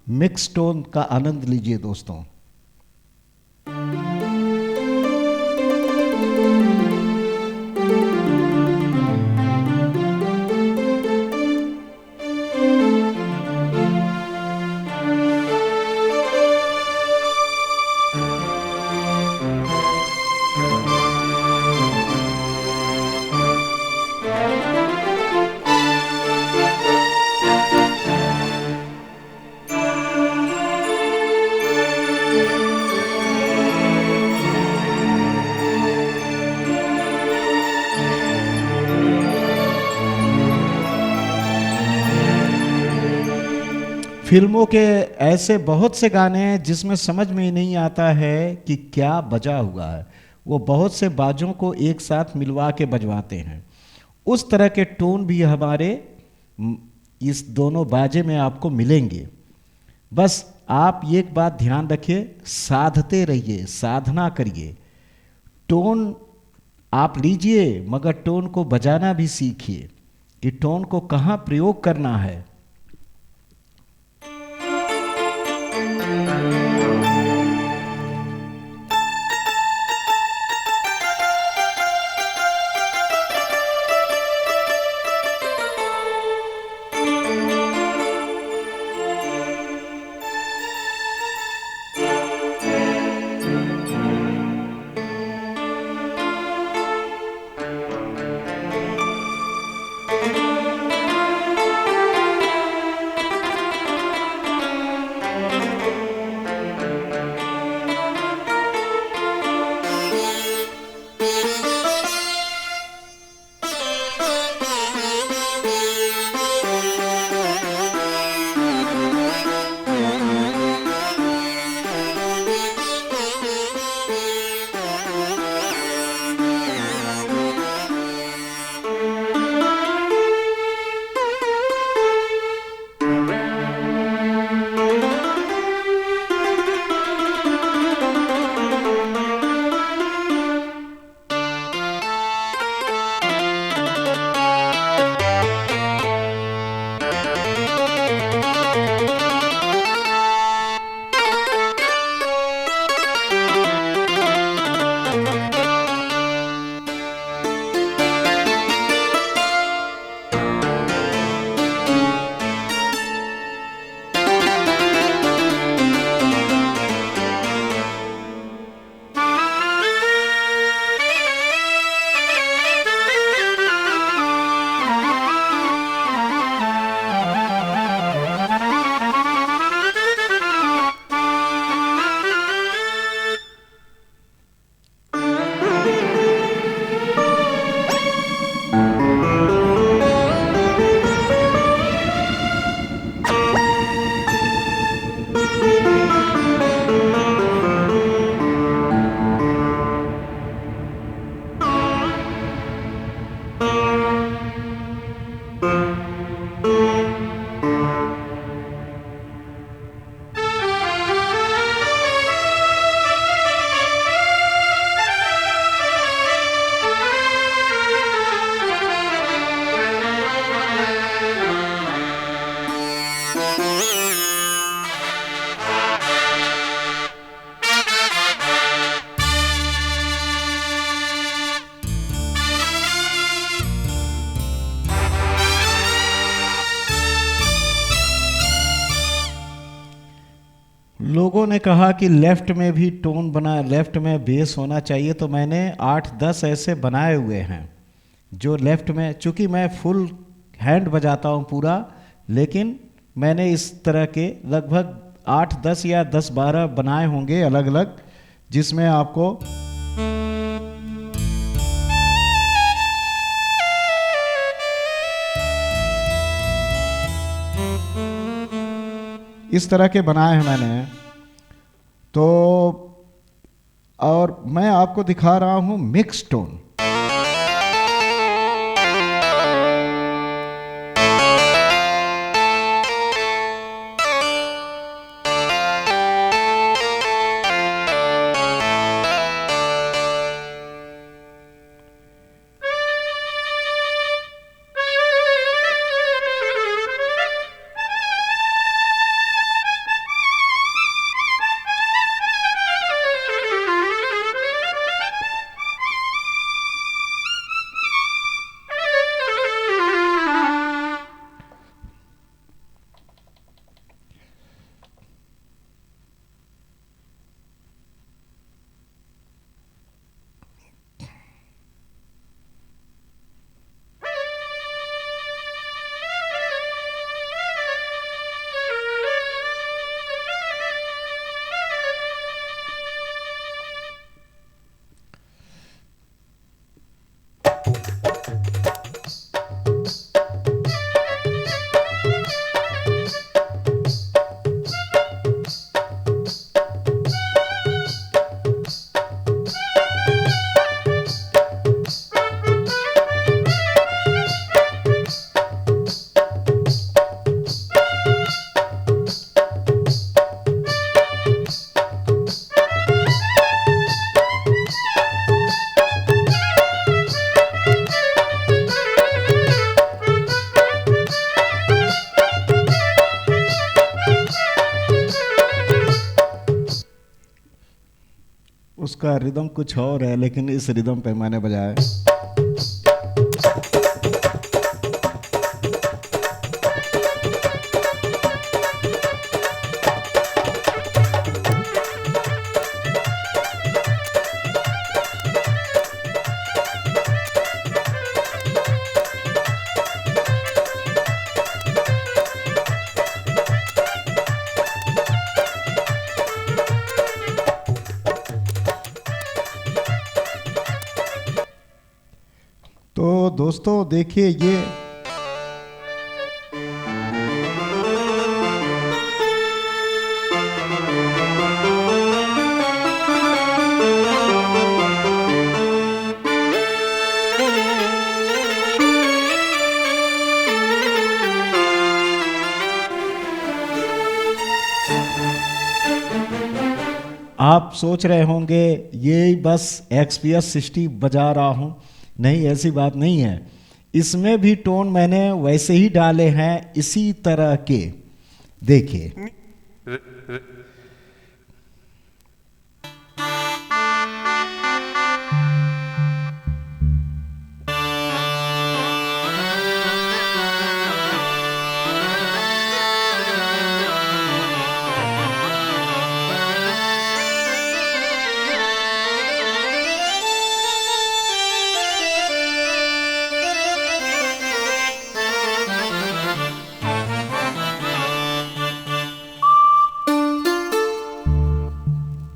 मिक्स टोन का आनंद लीजिए दोस्तों। फिल्मों के ऐसे बहुत से गाने हैं जिसमें समझ में ही नहीं आता है कि क्या बजा हुआ है। वो बहुत से बाजों को एक साथ मिलवा के बजवाते हैं। उस तरह के टोन भी हमारे इस दोनों बाजे में आपको मिलेंगे। बस आप एक बात ध्यान रखिए, साधते रहिए, साधना करिए। टोन आप लीजिए मगर टोन को बजाना भी सीखिए कि टोन को कहाँ प्रयोग करना है। लोगों ने कहा कि लेफ्ट में भी टोन बना, लेफ्ट में बेस होना चाहिए, तो मैंने 8-10 ऐसे बनाए हुए हैं जो लेफ्ट में, चूंकि मैं फुल हैंड बजाता हूँ पूरा, लेकिन मैंने इस तरह के लगभग 8-10 या 10-12 बनाए होंगे अलग अलग, जिसमें आपको इस तरह के बनाए हैं मैंने। तो और मैं आपको दिखा रहा हूं मिक्स टोन। उसका रिदम कुछ और है, लेकिन इस रिदम पे मैंने बजाया। तो दोस्तों देखिए, ये आप सोच रहे होंगे ये बस XPS 60 बजा रहा हूं। नहीं, ऐसी बात नहीं है। इसमें भी टोन मैंने वैसे ही डाले हैं, इसी तरह के। देखिए,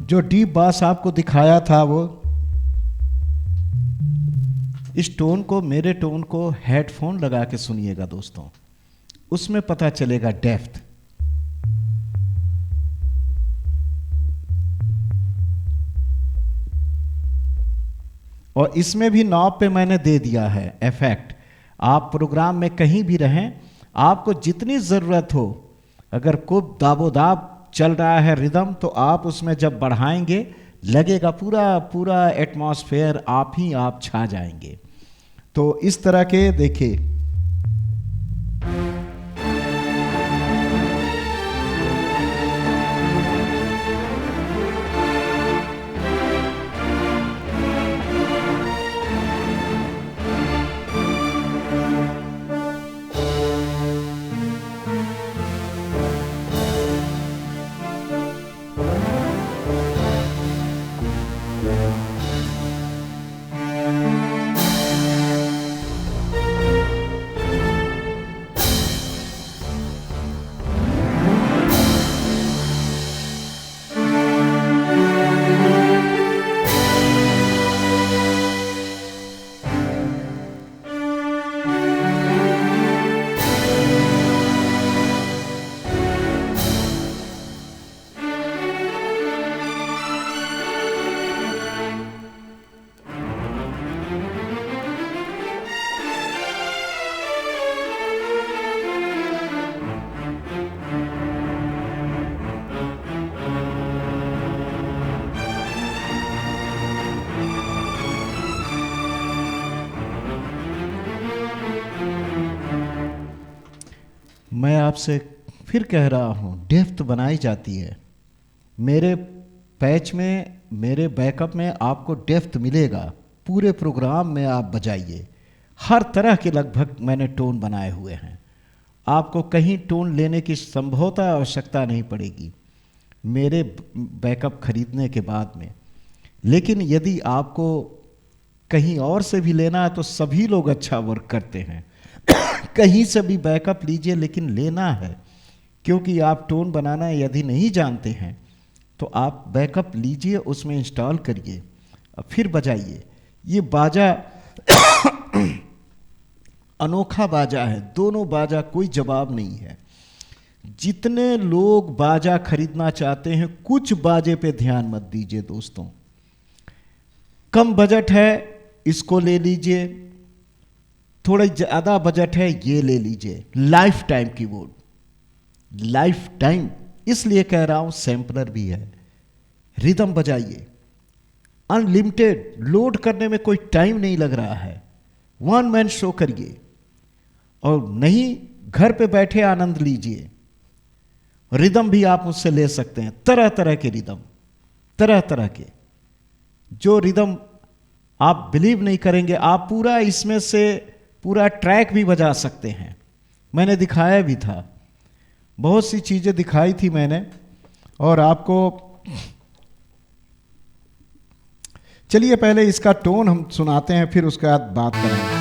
जो डीप बास आपको दिखाया था, वो इस टोन को, मेरे टोन को हेडफोन लगा के सुनिएगा दोस्तों, उसमें पता चलेगा डेप्थ। और इसमें भी नॉब पे मैंने दे दिया है इफेक्ट। आप प्रोग्राम में कहीं भी रहें, आपको जितनी ज़रूरत हो, अगर खूब दाबोदाब चल रहा है रिदम, तो आप उसमें जब बढ़ाएंगे लगेगा पूरा पूरा एटमॉस्फेयर आप ही आप छा जाएंगे। तो इस तरह के देखिए, मैं आपसे फिर कह रहा हूँ, डेप्थ बनाई जाती है। मेरे पैच में, मेरे बैकअप में आपको डेप्थ मिलेगा। पूरे प्रोग्राम में आप बजाइए, हर तरह के लगभग मैंने टोन बनाए हुए हैं। आपको कहीं टोन लेने की संभवतः आवश्यकता नहीं पड़ेगी मेरे बैकअप खरीदने के बाद में। लेकिन यदि आपको कहीं और से भी लेना है तो सभी लोग अच्छा वर्क करते हैं। कहीं से भी बैकअप लीजिए, लेकिन लेना है, क्योंकि आप टोन बनाना यदि नहीं जानते हैं तो आप बैकअप लीजिए, उसमें इंस्टॉल करिए, फिर बजाइए। ये बाजा अनोखा बाजा है, दोनों बाजा कोई जवाब नहीं है। जितने लोग बाजा खरीदना चाहते हैं, कुछ बाजे पे ध्यान मत दीजिए दोस्तों। कम बजट है, इसको ले लीजिए। थोड़ा ज़्यादा बजट है, ये ले लीजिए। Life time keyboard, life time इसलिए कह रहा हूं, सैम्पलर भी है। रिदम बजाइए, अनलिमिटेड, लोड करने में कोई टाइम नहीं लग रहा है। वन मैन शो करिए, और नहीं घर पे बैठे आनंद लीजिए। रिदम भी आप मुझसे ले सकते हैं, तरह तरह के रिदम, तरह तरह के। जो रिदम आप बिलीव नहीं करेंगे, आप पूरा इसमें से पूरा ट्रैक भी बजा सकते हैं। मैंने दिखाया भी था, बहुत सी चीज़ें दिखाई थी मैंने, और आपको चलिए पहले इसका टोन हम सुनाते हैं, फिर उसके बाद बात करेंगे।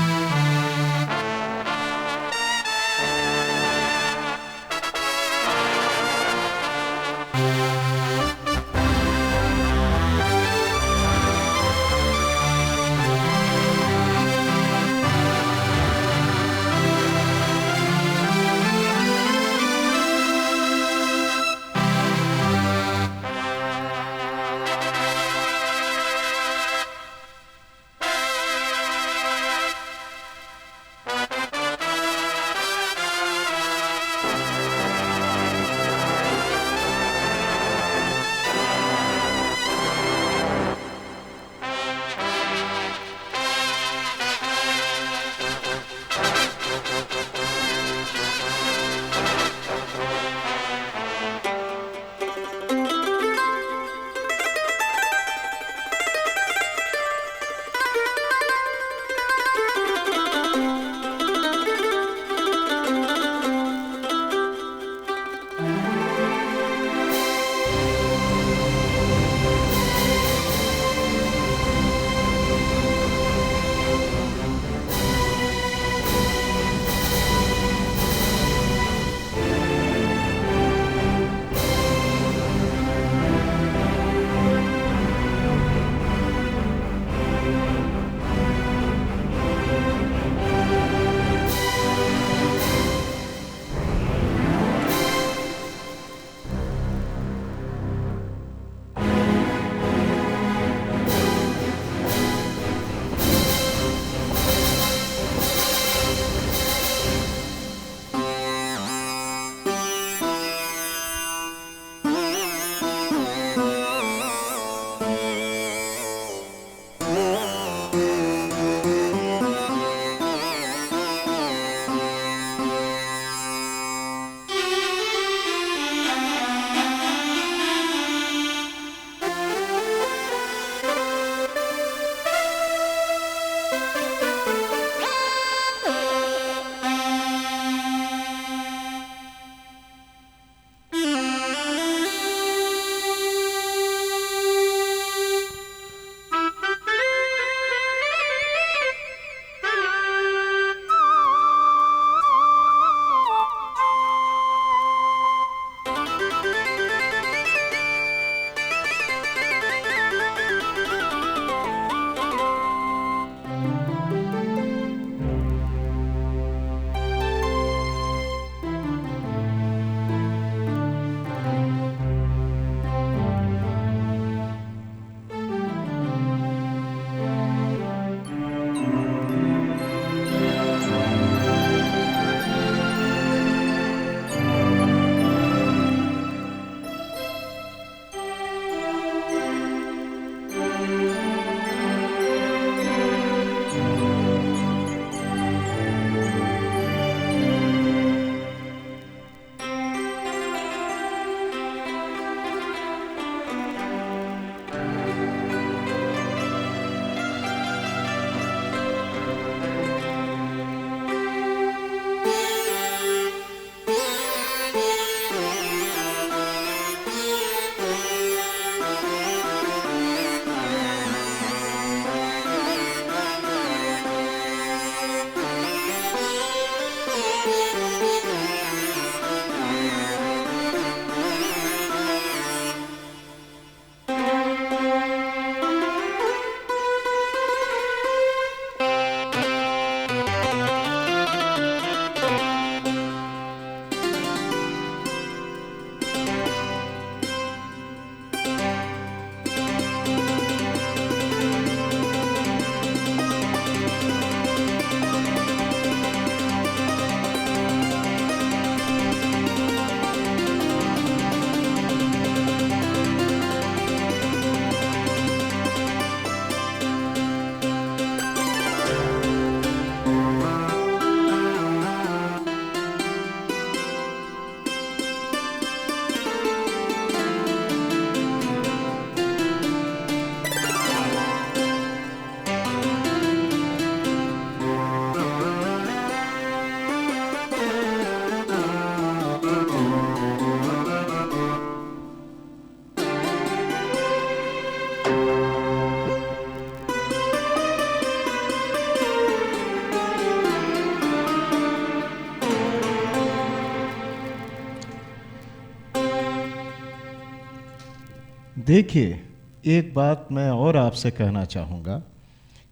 देखिए, एक बात मैं और आपसे कहना चाहूँगा।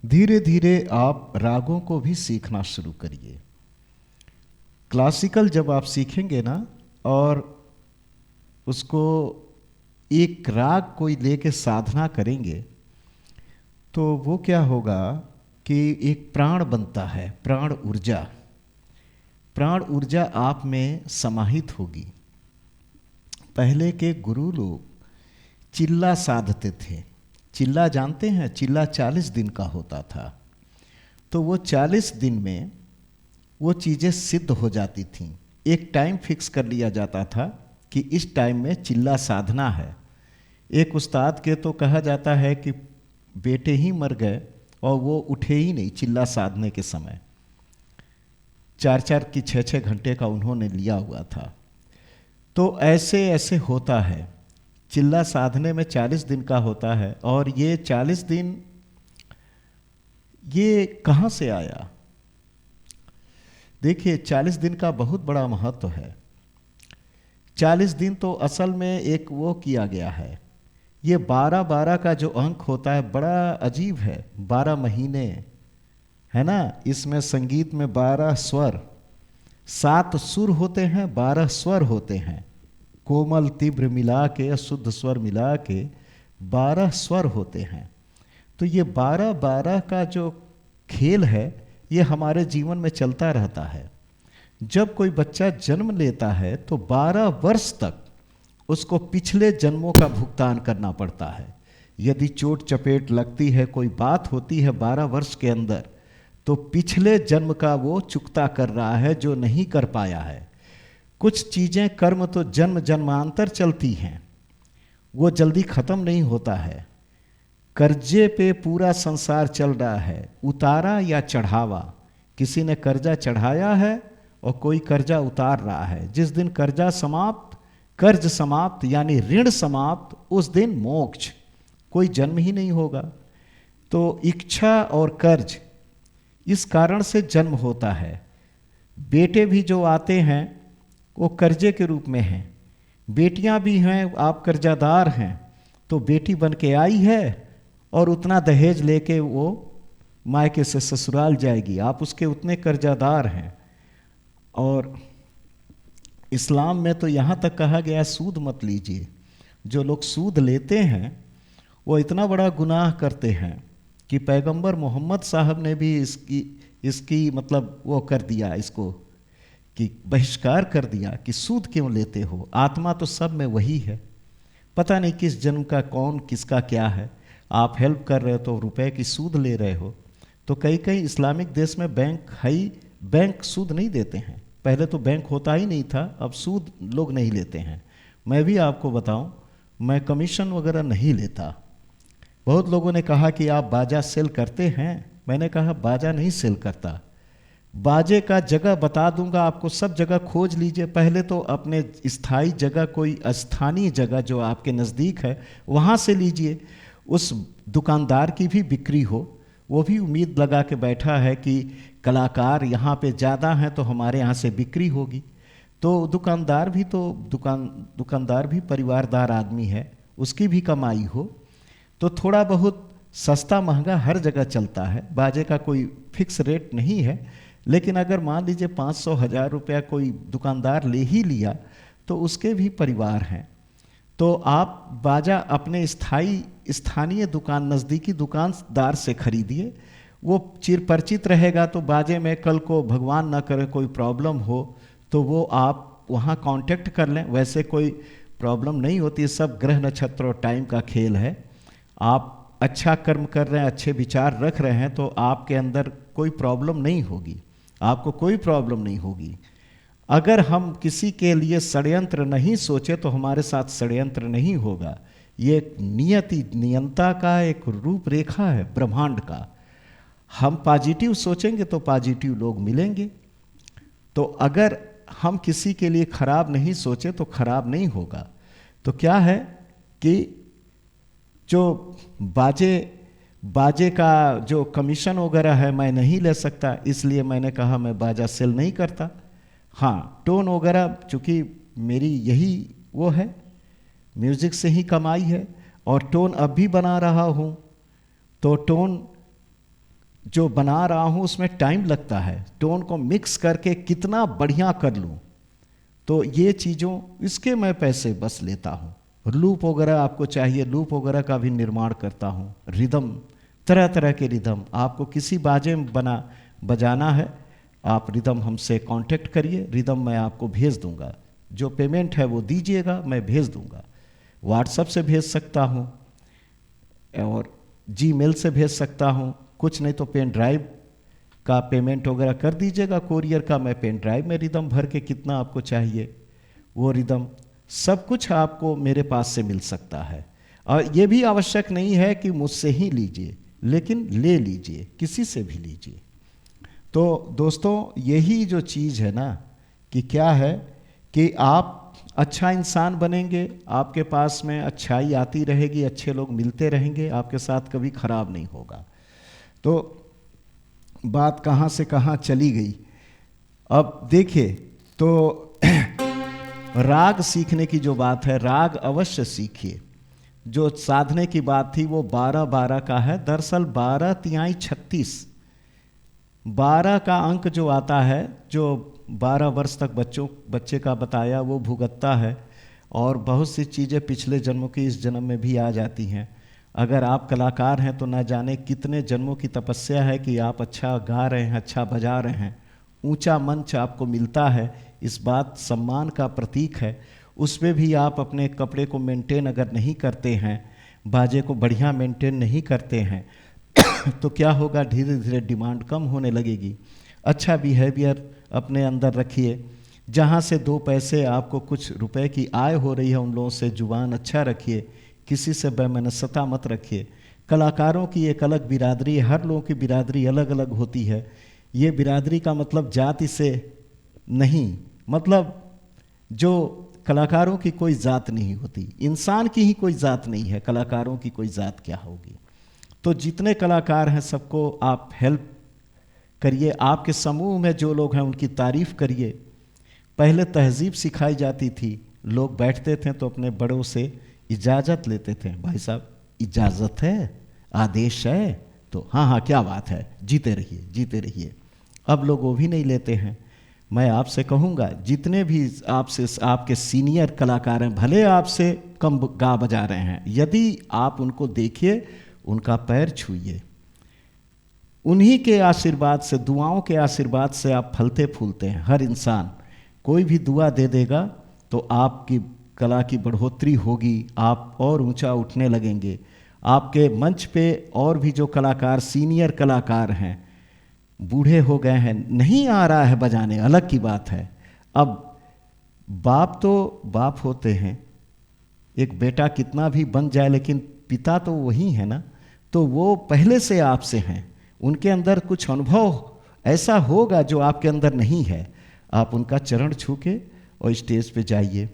धीरे धीरे आप रागों को भी सीखना शुरू करिए। क्लासिकल जब आप सीखेंगे ना, और उसको एक राग कोई लेके साधना करेंगे, तो वो क्या होगा कि एक प्राण बनता है, प्राण ऊर्जा। प्राण ऊर्जा आप में समाहित होगी। पहले के गुरु लोग चिल्ला साधते थे। चिल्ला जानते हैं? चिल्ला 40 दिन का होता था। तो वो 40 दिन में वो चीज़ें सिद्ध हो जाती थीं। एक टाइम फिक्स कर लिया जाता था कि इस टाइम में चिल्ला साधना है। एक उस्ताद के तो कहा जाता है कि बेटे ही मर गए और वो उठे ही नहीं चिल्ला साधने के समय। 4-4 की 6-6 घंटे का उन्होंने लिया हुआ था। तो ऐसे ऐसे होता है। चिल्ला साधने में 40 दिन का होता है। और ये 40 दिन ये कहाँ से आया? देखिए, 40 दिन का बहुत बड़ा महत्व है। 40 दिन तो असल में एक वो किया गया है। ये 12-12 का जो अंक होता है बड़ा अजीब है। 12 महीने है ना। इसमें संगीत में 12 स्वर, 7 सुर होते हैं, 12 स्वर होते हैं। कोमल तीव्र मिला के, शुद्ध स्वर मिला के 12 स्वर होते हैं। तो ये 12-12 का जो खेल है ये हमारे जीवन में चलता रहता है। जब कोई बच्चा जन्म लेता है तो 12 वर्ष तक उसको पिछले जन्मों का भुगतान करना पड़ता है। यदि चोट चपेट लगती है, कोई बात होती है 12 वर्ष के अंदर, तो पिछले जन्म का वो चुकता कर रहा है जो नहीं कर पाया है। कुछ चीज़ें, कर्म तो जन्म जन्मांतर चलती हैं, वो जल्दी ख़त्म नहीं होता है। कर्जे पे पूरा संसार चल रहा है, उतारा या चढ़ावा। किसी ने कर्जा चढ़ाया है और कोई कर्जा उतार रहा है। जिस दिन कर्जा समाप्त, कर्ज समाप्त यानी ऋण समाप्त, उस दिन मोक्ष। कोई जन्म ही नहीं होगा। तो इच्छा और कर्ज, इस कारण से जन्म होता है। बेटे भी जो आते हैं वो कर्जे के रूप में हैं। बेटियां भी हैं, आप कर्जादार हैं, तो बेटी बन के आई है और उतना दहेज लेके वो मायके से ससुराल जाएगी, आप उसके उतने कर्जादार हैं। और इस्लाम में तो यहाँ तक कहा गया सूद मत लीजिए। जो लोग सूद लेते हैं वो इतना बड़ा गुनाह करते हैं कि पैगंबर मोहम्मद साहब ने भी इसकी मतलब वो कर दिया, इसको कि बहिष्कार कर दिया कि सूद क्यों लेते हो। आत्मा तो सब में वही है। पता नहीं किस जन्म का कौन किसका क्या है। आप हेल्प कर रहे हो तो रुपए की सूद ले रहे हो। तो कई कई इस्लामिक देश में बैंक सूद नहीं देते हैं। पहले तो बैंक होता ही नहीं था, अब सूद लोग नहीं लेते हैं। मैं भी आपको बताऊं, मैं कमीशन वगैरह नहीं लेता। बहुत लोगों ने कहा कि आप बाजा सेल करते हैं। मैंने कहा बाजा नहीं सेल करता। बाजे का जगह बता दूंगा आपको, सब जगह खोज लीजिए। पहले तो अपने स्थायी जगह, कोई स्थानीय जगह जो आपके नज़दीक है वहाँ से लीजिए। उस दुकानदार की भी बिक्री हो, वो भी उम्मीद लगा के बैठा है कि कलाकार यहाँ पे ज़्यादा हैं तो हमारे यहाँ से बिक्री होगी। तो दुकानदार भी परिवारदार आदमी है, उसकी भी कमाई हो। तो थोड़ा बहुत सस्ता महंगा हर जगह चलता है। बाजे का कोई फिक्स रेट नहीं है। लेकिन अगर मान लीजिए 500-1000 रुपया कोई दुकानदार ले ही लिया तो उसके भी परिवार हैं। तो आप बाजा अपने स्थानीय दुकान, नज़दीकी दुकानदार से खरीदिए। वो चिर परिचित रहेगा। तो बाजे में कल को भगवान ना करे कोई प्रॉब्लम हो तो वो आप वहाँ कांटेक्ट कर लें। वैसे कोई प्रॉब्लम नहीं होती है, सब ग्रह नक्षत्र और टाइम का खेल है। आप अच्छा कर्म कर रहे हैं, अच्छे विचार रख रहे हैं तो आपके अंदर कोई प्रॉब्लम नहीं होगी, आपको कोई प्रॉब्लम नहीं होगी। अगर हम किसी के लिए षड्यंत्र नहीं सोचे तो हमारे साथ षड्यंत्र नहीं होगा। ये नियंता का एक रूपरेखा है ब्रह्मांड का। हम पॉजिटिव सोचेंगे तो पॉजिटिव लोग मिलेंगे। तो अगर हम किसी के लिए खराब नहीं सोचे तो खराब नहीं होगा। तो क्या है कि जो बाजे का जो कमीशन वगैरह है मैं नहीं ले सकता, इसलिए मैंने कहा मैं बाजा सेल नहीं करता। हाँ, टोन वगैरह चूँकि मेरी यही वो है, म्यूज़िक से ही कमाई है। और टोन अब भी बना रहा हूँ, तो टोन जो बना रहा हूँ उसमें टाइम लगता है, टोन को मिक्स करके कितना बढ़िया कर लूँ, तो ये चीज़ों इसके मैं पैसे बस लेता हूँ। लूप वगैरह आपको चाहिए, लूप वगैरह का भी निर्माण करता हूँ। रिदम, तरह तरह के रिदम, आपको किसी बाजे में बजाना है, आप रिदम हमसे कांटेक्ट करिए, रिदम मैं आपको भेज दूंगा, जो पेमेंट है वो दीजिएगा, मैं भेज दूंगा। व्हाट्सएप से भेज सकता हूँ और जीमेल से भेज सकता हूँ, कुछ नहीं तो पेन ड्राइव का पेमेंट वगैरह कर दीजिएगा, कोरियर का, मैं पेन ड्राइव में रिदम भर के कितना आपको चाहिए वो रिदम सब कुछ आपको मेरे पास से मिल सकता है। और ये भी आवश्यक नहीं है कि मुझसे ही लीजिए, लेकिन ले लीजिए, किसी से भी लीजिए। तो दोस्तों यही जो चीज़ है ना कि क्या है कि आप अच्छा इंसान बनेंगे, आपके पास में अच्छाई आती रहेगी, अच्छे लोग मिलते रहेंगे, आपके साथ कभी खराब नहीं होगा। तो बात कहाँ से कहाँ चली गई। अब देखिए, तो राग सीखने की जो बात है, राग अवश्य सीखिए। जो साधने की बात थी वो 12-12 का है, दरअसल 12 तिहाई 36, 12 का अंक जो आता है, जो 12 वर्ष तक बच्चे का बताया वो भुगतता है, और बहुत सी चीज़ें पिछले जन्मों की इस जन्म में भी आ जाती हैं। अगर आप कलाकार हैं तो ना जाने कितने जन्मों की तपस्या है कि आप अच्छा गा रहे हैं, अच्छा बजा रहे हैं, ऊंचा मंच आपको मिलता है, इस बात सम्मान का प्रतीक है। उसमें भी आप अपने कपड़े को मेंटेन अगर नहीं करते हैं, बाजे को बढ़िया मेंटेन नहीं करते हैं तो क्या होगा, धीरे धीरे डिमांड कम होने लगेगी। अच्छा बिहेवियर अपने अंदर रखिए, जहाँ से 2 पैसे आपको कुछ रुपए की आय हो रही है उन लोगों से जुबान अच्छा रखिए, किसी से बेमनस्सता मत रखिए। कलाकारों की एक अलग बिरादरी है, हर लोगों की बिरादरी अलग अलग होती है। ये बिरादरी का मतलब जाति से नहीं, मतलब जो कलाकारों की कोई जात नहीं होती, इंसान की ही कोई जात नहीं है, कलाकारों की कोई जात क्या होगी। तो जितने कलाकार हैं सबको आप हेल्प करिए, आपके समूह में जो लोग हैं उनकी तारीफ करिए। पहले तहजीब सिखाई जाती थी, लोग बैठते थे तो अपने बड़ों से इजाज़त लेते थे, भाई साहब इजाज़त है, आदेश है, तो हाँ हाँ क्या बात है, जीते रहिए जीते रहिए। अब लोग वो भी नहीं लेते हैं। मैं आपसे कहूँगा, जितने भी आपसे आपके सीनियर कलाकार हैं, भले आपसे कम गा बजा रहे हैं, यदि आप उनको देखिए, उनका पैर छूइए, उन्हीं के आशीर्वाद से, दुआओं के आशीर्वाद से आप फलते फूलते हैं। हर इंसान कोई भी दुआ दे देगा तो आपकी कला की बढ़ोतरी होगी, आप और ऊंचा उठने लगेंगे। आपके मंच पे और भी जो कलाकार सीनियर कलाकार हैं, बूढ़े हो गए हैं, नहीं आ रहा है बजाने, अलग की बात है। अब बाप तो बाप होते हैं, एक बेटा कितना भी बन जाए लेकिन पिता तो वही है ना, तो वो पहले से आपसे हैं, उनके अंदर कुछ अनुभव ऐसा होगा जो आपके अंदर नहीं है। आप उनका चरण छू के और स्टेज पे जाइए,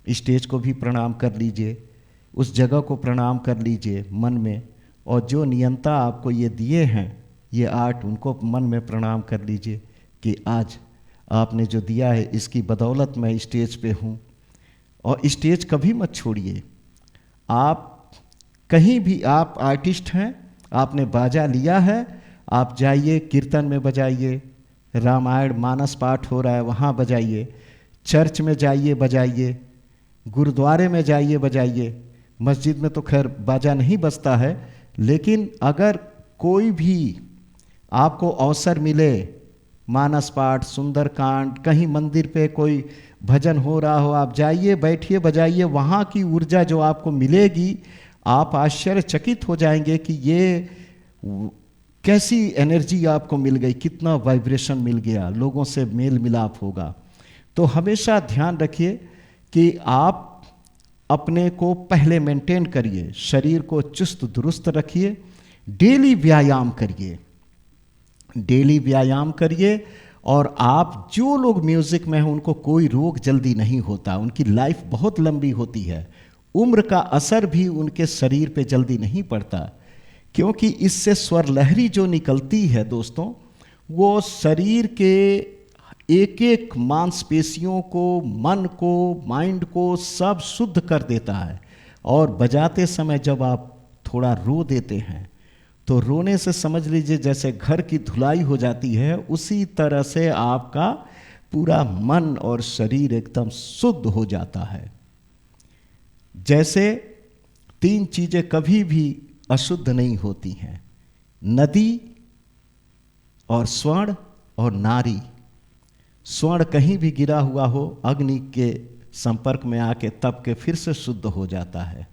स्टेज को भी प्रणाम कर लीजिए, उस जगह को प्रणाम कर लीजिए मन में, और जो नियंता आपको ये दिए हैं ये आर्ट, उनको मन में प्रणाम कर लीजिए कि आज आपने जो दिया है इसकी बदौलत मैं स्टेज पे हूँ। और स्टेज कभी मत छोड़िए। आप कहीं भी, आप आर्टिस्ट हैं, आपने बाजा लिया है, आप जाइए कीर्तन में बजाइए, रामायण मानस पाठ हो रहा है वहाँ बजाइए, चर्च में जाइए बजाइए, गुरुद्वारे में जाइए बजाइए। मस्जिद में तो खैर बाजा नहीं बजता है, लेकिन अगर कोई भी आपको अवसर मिले, मानस पाठ, सुंदरकांड, कहीं मंदिर पे कोई भजन हो रहा हो, आप जाइए, बैठिए, बजाइए, वहाँ की ऊर्जा जो आपको मिलेगी, आप आश्चर्यचकित हो जाएंगे कि ये कैसी एनर्जी आपको मिल गई, कितना वाइब्रेशन मिल गया, लोगों से मेल मिलाप होगा। तो हमेशा ध्यान रखिए कि आप अपने को पहले मेंटेन करिए, शरीर को चुस्त दुरुस्त रखिए, डेली व्यायाम करिए, डेली व्यायाम करिए। और आप जो लोग म्यूजिक में हैं उनको कोई रोग जल्दी नहीं होता, उनकी लाइफ बहुत लंबी होती है, उम्र का असर भी उनके शरीर पे जल्दी नहीं पड़ता, क्योंकि इससे स्वर लहरी जो निकलती है दोस्तों, वो शरीर के एक एक मांसपेशियों को, मन को, माइंड को सब शुद्ध कर देता है। और बजाते समय जब आप थोड़ा रो देते हैं तो रोने से समझ लीजिए जैसे घर की धुलाई हो जाती है, उसी तरह से आपका पूरा मन और शरीर एकदम शुद्ध हो जाता है। जैसे 3 चीजें कभी भी अशुद्ध नहीं होती हैं, नदी और स्वर्ण और नारी। स्वर्ण कहीं भी गिरा हुआ हो, अग्नि के संपर्क में आके तप के फिर से शुद्ध हो जाता है।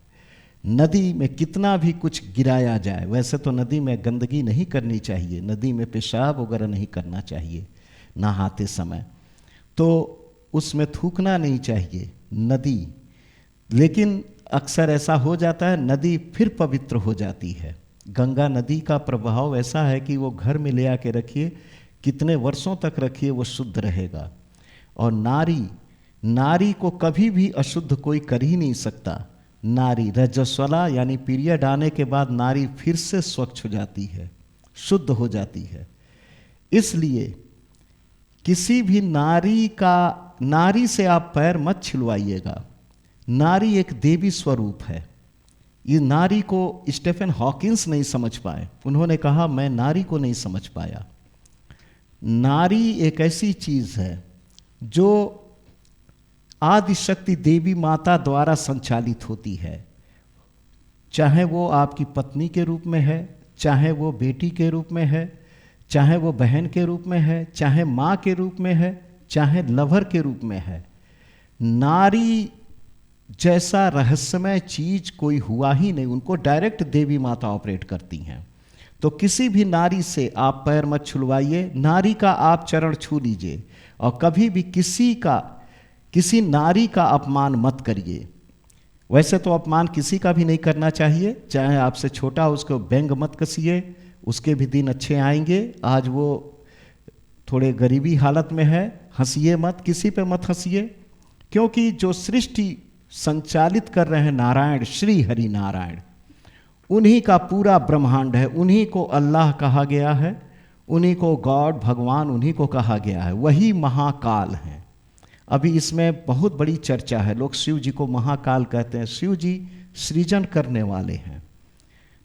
नदी में कितना भी कुछ गिराया जाए, वैसे तो नदी में गंदगी नहीं करनी चाहिए, नदी में पेशाब वगैरह नहीं करना चाहिए नहाते समय, तो उसमें थूकना नहीं चाहिए नदी। लेकिन अक्सर ऐसा हो जाता है, नदी फिर पवित्र हो जाती है। गंगा नदी का प्रभाव ऐसा है कि वो घर में ले आके रखिए, कितने वर्षों तक रखिए वो शुद्ध रहेगा। और नारी को कभी भी अशुद्ध कोई कर ही नहीं सकता। नारी रजस्वला यानी पीरियड आने के बाद नारी फिर से स्वच्छ हो जाती है, शुद्ध हो जाती है। इसलिए किसी भी नारी से आप पैर मत छिलवाइएगा। नारी एक देवी स्वरूप है। ये नारी को स्टीफन हॉकिंस नहीं समझ पाए, उन्होंने कहा मैं नारी को नहीं समझ पाया। नारी एक ऐसी चीज है जो आदिशक्ति देवी माता द्वारा संचालित होती है। चाहे वो आपकी पत्नी के रूप में है, चाहे वो बेटी के रूप में है, चाहे वो बहन के रूप में है, चाहे माँ के रूप में है, चाहे लवर के रूप में है। नारी जैसा रहस्यमय चीज कोई हुआ ही नहीं, उनको डायरेक्ट देवी माता ऑपरेट करती हैं। तो किसी भी नारी से आप पैर मत छुलवाइए, नारी का आप चरण छू लीजिए, और कभी भी किसी नारी का अपमान मत करिए। वैसे तो अपमान किसी का भी नहीं करना चाहिए, चाहे आपसे छोटा हो उसको व्यंग मत कसिए, उसके भी दिन अच्छे आएंगे। आज वो थोड़े गरीबी हालत में है, हंसिए मत, किसी पे मत हंसिए, क्योंकि जो सृष्टि संचालित कर रहे हैं नारायण, श्री हरि नारायण, उन्हीं का पूरा ब्रह्मांड है, उन्हीं को अल्लाह कहा गया है, उन्हीं को गॉड भगवान उन्हीं को कहा गया है, वही महाकाल हैं। अभी इसमें बहुत बड़ी चर्चा है, लोग शिव जी को महाकाल कहते हैं। शिव जी सृजन करने वाले हैं।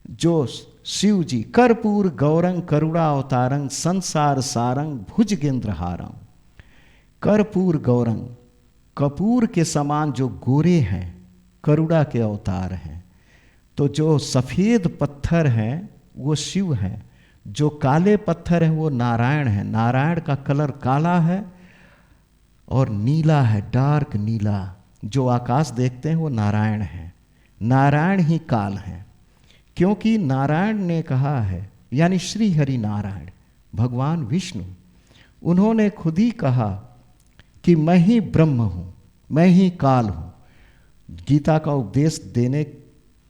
जो शिव जी कर्पूर गौरंग करुणा अवतारंग संसार सारंग भुजगेंद्रहारं, कर्पूर गौरंग, कपूर के समान जो गोरे हैं, करुणा के अवतार हैं। तो जो सफ़ेद पत्थर हैं वो शिव हैं, जो काले पत्थर हैं वो नारायण हैं। नारायण का कलर काला है और नीला है, डार्क नीला। जो आकाश देखते हैं वो नारायण है। नारायण ही काल हैं, क्योंकि नारायण ने कहा है, यानी श्री हरि नारायण भगवान विष्णु, उन्होंने खुद ही कहा कि मैं ही ब्रह्म हूँ, मैं ही काल हूँ। गीता का उपदेश देने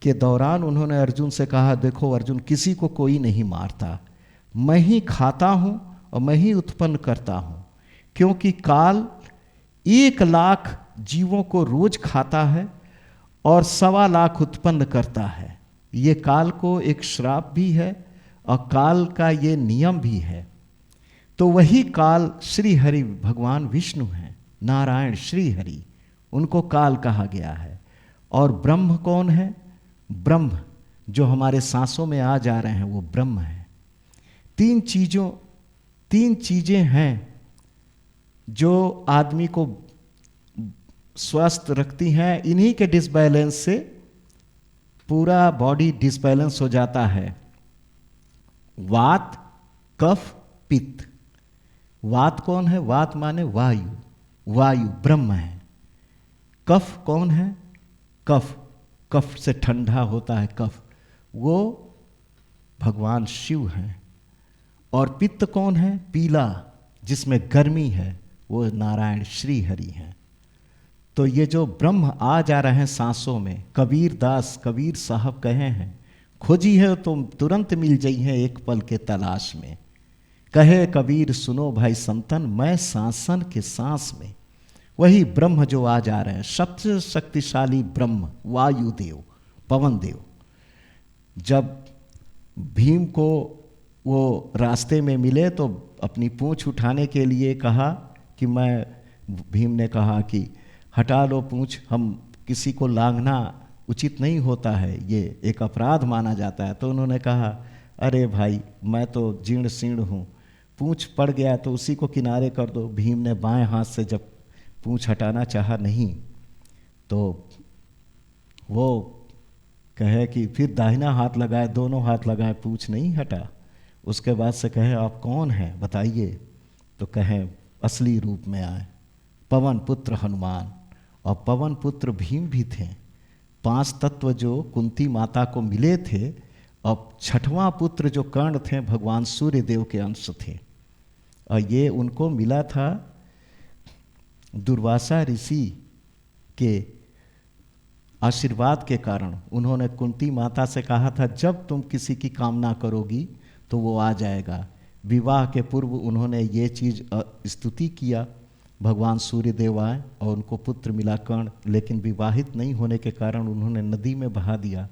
के दौरान उन्होंने अर्जुन से कहा, देखो अर्जुन, किसी को कोई नहीं मारता, मैं ही खाता हूँ और मैं ही उत्पन्न करता हूँ। क्योंकि काल 1 लाख जीवों को रोज खाता है और 1.25 लाख उत्पन्न करता है। ये काल को एक श्राप भी है और काल का ये नियम भी है। तो वही काल श्री हरि भगवान विष्णु हैं, नारायण श्री हरि, उनको काल कहा गया है। और ब्रह्म कौन है? ब्रह्म जो हमारे सांसों में आ जा रहे हैं वो ब्रह्म है। 3 चीजें हैं जो आदमी को स्वस्थ रखती हैं। इन्हीं के डिसबैलेंस से पूरा बॉडी डिसबैलेंस हो जाता है। वात, कफ, पित्त। वात कौन है? वात माने वायु, वायु ब्रह्म है। कफ कौन है? कफ, कफ से ठंडा होता है कफ, वो भगवान शिव हैं। और पित्त कौन है? पीला, जिसमें गर्मी है, वो नारायण श्री हरि हैं। तो ये जो ब्रह्म आ जा रहे हैं सांसों में, कबीर साहब कहे हैं, खोजी है तो तुरंत मिल जाई है एक पल के तलाश में। कहे कबीर सुनो भाई संतन, मैं सांसन के सांस में। वही ब्रह्म जो आ जा रहे हैं, सबसे शक्तिशाली ब्रह्म, वायुदेव, पवन देव। जब भीम को वो रास्ते में मिले तो अपनी पूंछ उठाने के लिए कहा कि भीम ने कहा कि हटा लो पूंछ, हम किसी को लांघना उचित नहीं होता है, ये एक अपराध माना जाता है। तो उन्होंने कहा, अरे भाई मैं तो जीर्ण शीर्ण हूँ, पूंछ पड़ गया तो उसी को किनारे कर दो। भीम ने बाएं हाथ से जब पूंछ हटाना चाहा नहीं, तो वो कहे कि फिर दाहिना हाथ लगाए, दोनों हाथ लगाए, पूंछ नहीं हटा। उसके बाद से कहे, आप कौन हैं बताइए? तो कहें असली रूप में आए, पवन पुत्र हनुमान। और पवन पुत्र भीम भी थे। 5 तत्व जो कुंती माता को मिले थे, अब 6वां पुत्र जो कर्ण थे भगवान सूर्य देव के अंश थे, और ये उनको मिला था दुर्वासा ऋषि के आशीर्वाद के कारण। उन्होंने कुंती माता से कहा था, जब तुम किसी की कामना करोगी तो वो आ जाएगा। विवाह के पूर्व उन्होंने ये चीज़ स्तुति किया, भगवान सूर्य देव आए और उनको पुत्र मिला कर्ण, लेकिन विवाहित नहीं होने के कारण उन्होंने नदी में बहा दिया।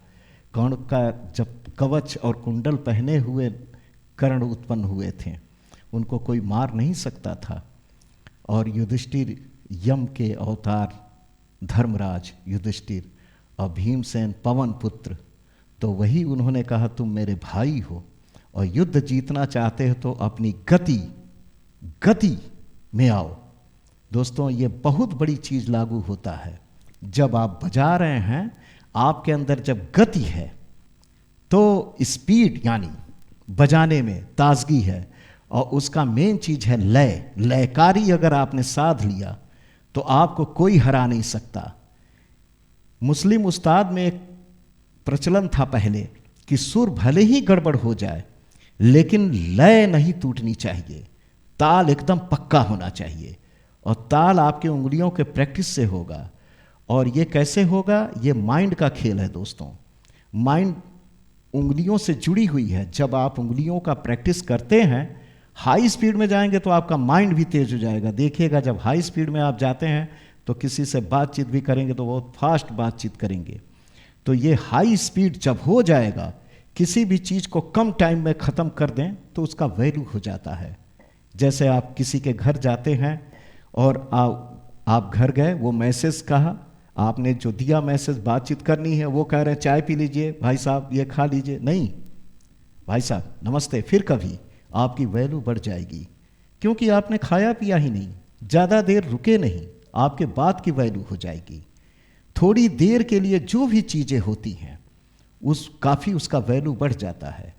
कर्ण का जब कवच और कुंडल पहने हुए कर्ण उत्पन्न हुए थे, उनको कोई मार नहीं सकता था। और युधिष्ठिर यम के अवतार, धर्मराज युधिष्ठिर और भीमसेन पवन पुत्र, तो वही उन्होंने कहा तुम मेरे भाई हो, और युद्ध जीतना चाहते हो तो अपनी गति में आओ। दोस्तों, ये बहुत बड़ी चीज़ लागू होता है। जब आप बजा रहे हैं, आपके अंदर जब गति है तो स्पीड यानी बजाने में ताजगी है, और उसका मेन चीज़ है लय। लयकारी अगर आपने साध लिया तो आपको कोई हरा नहीं सकता। मुस्लिम उस्ताद में एक प्रचलन था पहले कि सुर भले ही गड़बड़ हो जाए लेकिन लय नहीं टूटनी चाहिए, ताल एकदम पक्का होना चाहिए। और ताल आपके उंगलियों के प्रैक्टिस से होगा। और ये कैसे होगा? ये माइंड का खेल है दोस्तों। माइंड उंगलियों से जुड़ी हुई है। जब आप उंगलियों का प्रैक्टिस करते हैं, हाई स्पीड में जाएंगे तो आपका माइंड भी तेज हो जाएगा। देखिएगा, जब हाई स्पीड में आप जाते हैं तो किसी से बातचीत भी करेंगे तो बहुत फास्ट बातचीत करेंगे। तो ये हाई स्पीड जब हो जाएगा, किसी भी चीज़ को कम टाइम में ख़त्म कर दें तो उसका वैल्यू हो जाता है। जैसे आप किसी के घर जाते हैं और आप घर गए, वो मैसेज कहा, आपने जो दिया मैसेज, बातचीत करनी है, वो कह रहे हैं चाय पी लीजिए भाई साहब, ये खा लीजिए, नहीं भाई साहब नमस्ते, फिर कभी, आपकी वैल्यू बढ़ जाएगी। क्योंकि आपने खाया पिया ही नहीं, ज़्यादा देर रुके नहीं, आपके बात की वैल्यू हो जाएगी। थोड़ी देर के लिए जो भी चीज़ें होती हैं काफ़ी उसका वैल्यू बढ़ जाता है।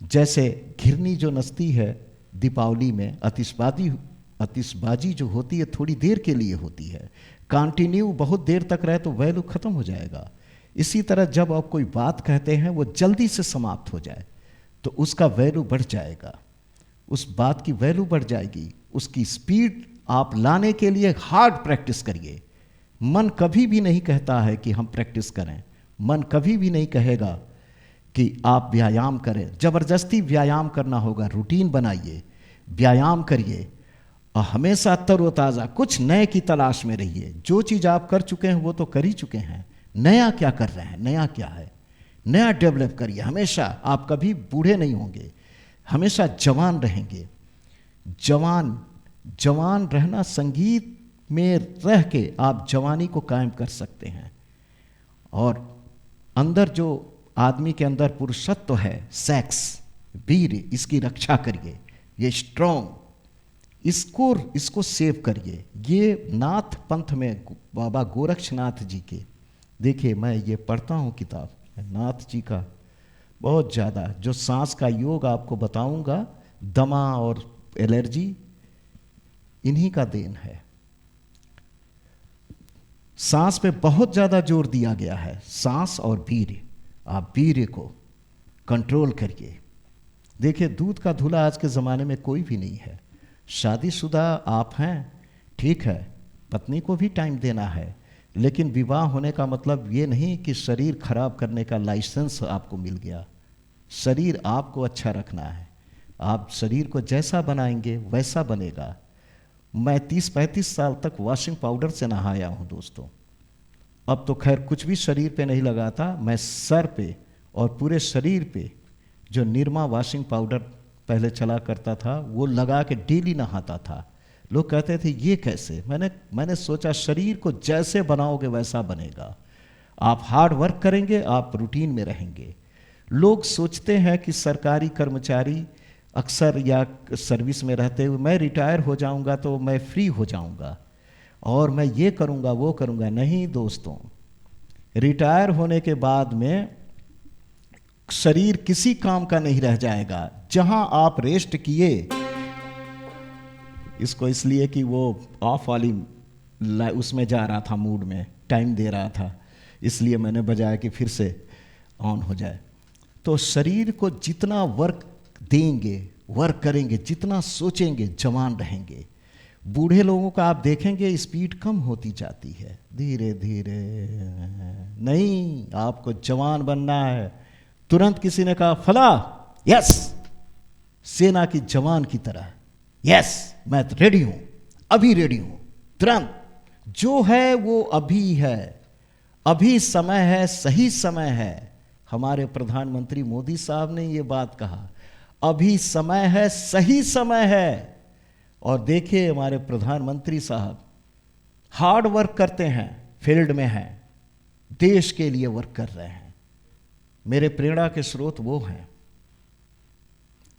जैसे घिरनी जो नचती है दीपावली में, आतिशबाजी जो होती है थोड़ी देर के लिए होती है, कंटिन्यू बहुत देर तक रहे तो वैल्यू ख़त्म हो जाएगा। इसी तरह जब आप कोई बात कहते हैं वो जल्दी से समाप्त हो जाए तो उसका वैल्यू बढ़ जाएगा, उस बात की वैल्यू बढ़ जाएगी। उसकी स्पीड आप लाने के लिए हार्ड प्रैक्टिस करिए। मन कभी भी नहीं कहता है कि हम प्रैक्टिस करें, मन कभी भी नहीं कहेगा कि आप व्यायाम करें। ज़बरदस्ती व्यायाम करना होगा। रूटीन बनाइए, व्यायाम करिए और हमेशा तरोताज़ा कुछ नए की तलाश में रहिए। जो चीज़ आप कर चुके हैं वो तो कर ही चुके हैं, नया क्या कर रहे हैं, नया क्या है, नया डेवलप करिए। हमेशा आप कभी बूढ़े नहीं होंगे, हमेशा जवान रहेंगे। जवान रहना, संगीत में रह के आप जवानी को कायम कर सकते हैं। और अंदर जो आदमी के अंदर पुरुषत्व है, सेक्स, वीर, इसकी रक्षा करिए। ये स्ट्रॉन्ग, इसको सेव करिए। ये नाथ पंथ में बाबा गोरक्षनाथ जी के, देखिए मैं ये पढ़ता हूँ किताब नाथ जी का बहुत ज़्यादा, जो सांस का योग आपको बताऊंगा, दमा और एलर्जी इन्हीं का देन है। सांस पे बहुत ज़्यादा जोर दिया गया है, सांस और वीर्य। आप वीर्य को कंट्रोल करिए। देखिए, दूध का धुला आज के ज़माने में कोई भी नहीं है। शादीशुदा आप हैं, ठीक है, पत्नी को भी टाइम देना है, लेकिन विवाह होने का मतलब ये नहीं कि शरीर खराब करने का लाइसेंस आपको मिल गया। शरीर आपको अच्छा रखना है। आप शरीर को जैसा बनाएंगे वैसा बनेगा। मैं 30-35 साल तक वॉशिंग पाउडर से नहाया हूँ दोस्तों। अब तो खैर कुछ भी शरीर पे नहीं लगाता। मैं सर पे और पूरे शरीर पे जो निरमा वॉशिंग पाउडर पहले चला करता था वो लगा के डेली नहाता था। लोग कहते थे ये कैसे? मैंने सोचा शरीर को जैसे बनाओगे वैसा बनेगा। आप हार्ड वर्क करेंगे, आप रूटीन में रहेंगे। लोग सोचते हैं कि सरकारी कर्मचारी अक्सर या सर्विस में रहते हुए मैं रिटायर हो जाऊंगा तो मैं फ्री हो जाऊंगा और मैं ये करूंगा वो करूंगा। नहीं दोस्तों, रिटायर होने के बाद में शरीर किसी काम का नहीं रह जाएगा। जहां आप रेस्ट किए, इसको इसलिए कि वो ऑफ वाली उसमें जा रहा था, मूड में टाइम दे रहा था, इसलिए मैंने बजाया कि फिर से ऑन हो जाए। तो शरीर को जितना वर्क देंगे, वर्क करेंगे, जितना सोचेंगे, जवान रहेंगे। बूढ़े लोगों का आप देखेंगे स्पीड कम होती जाती है धीरे धीरे। नहीं, आपको जवान बनना है। तुरंत किसी ने कहा फला, यस, सेना की जवान की तरह, यस मैं रेडी हूं, अभी रेडी हूं, तुरंत। जो है वो अभी है, अभी समय है, सही समय है। हमारे प्रधानमंत्री मोदी साहब ने ये बात कहा, अभी समय है, सही समय है। और देखिए हमारे प्रधानमंत्री साहब हार्ड वर्क करते हैं, फील्ड में हैं, देश के लिए वर्क कर रहे हैं। मेरे प्रेरणा के स्रोत वो हैं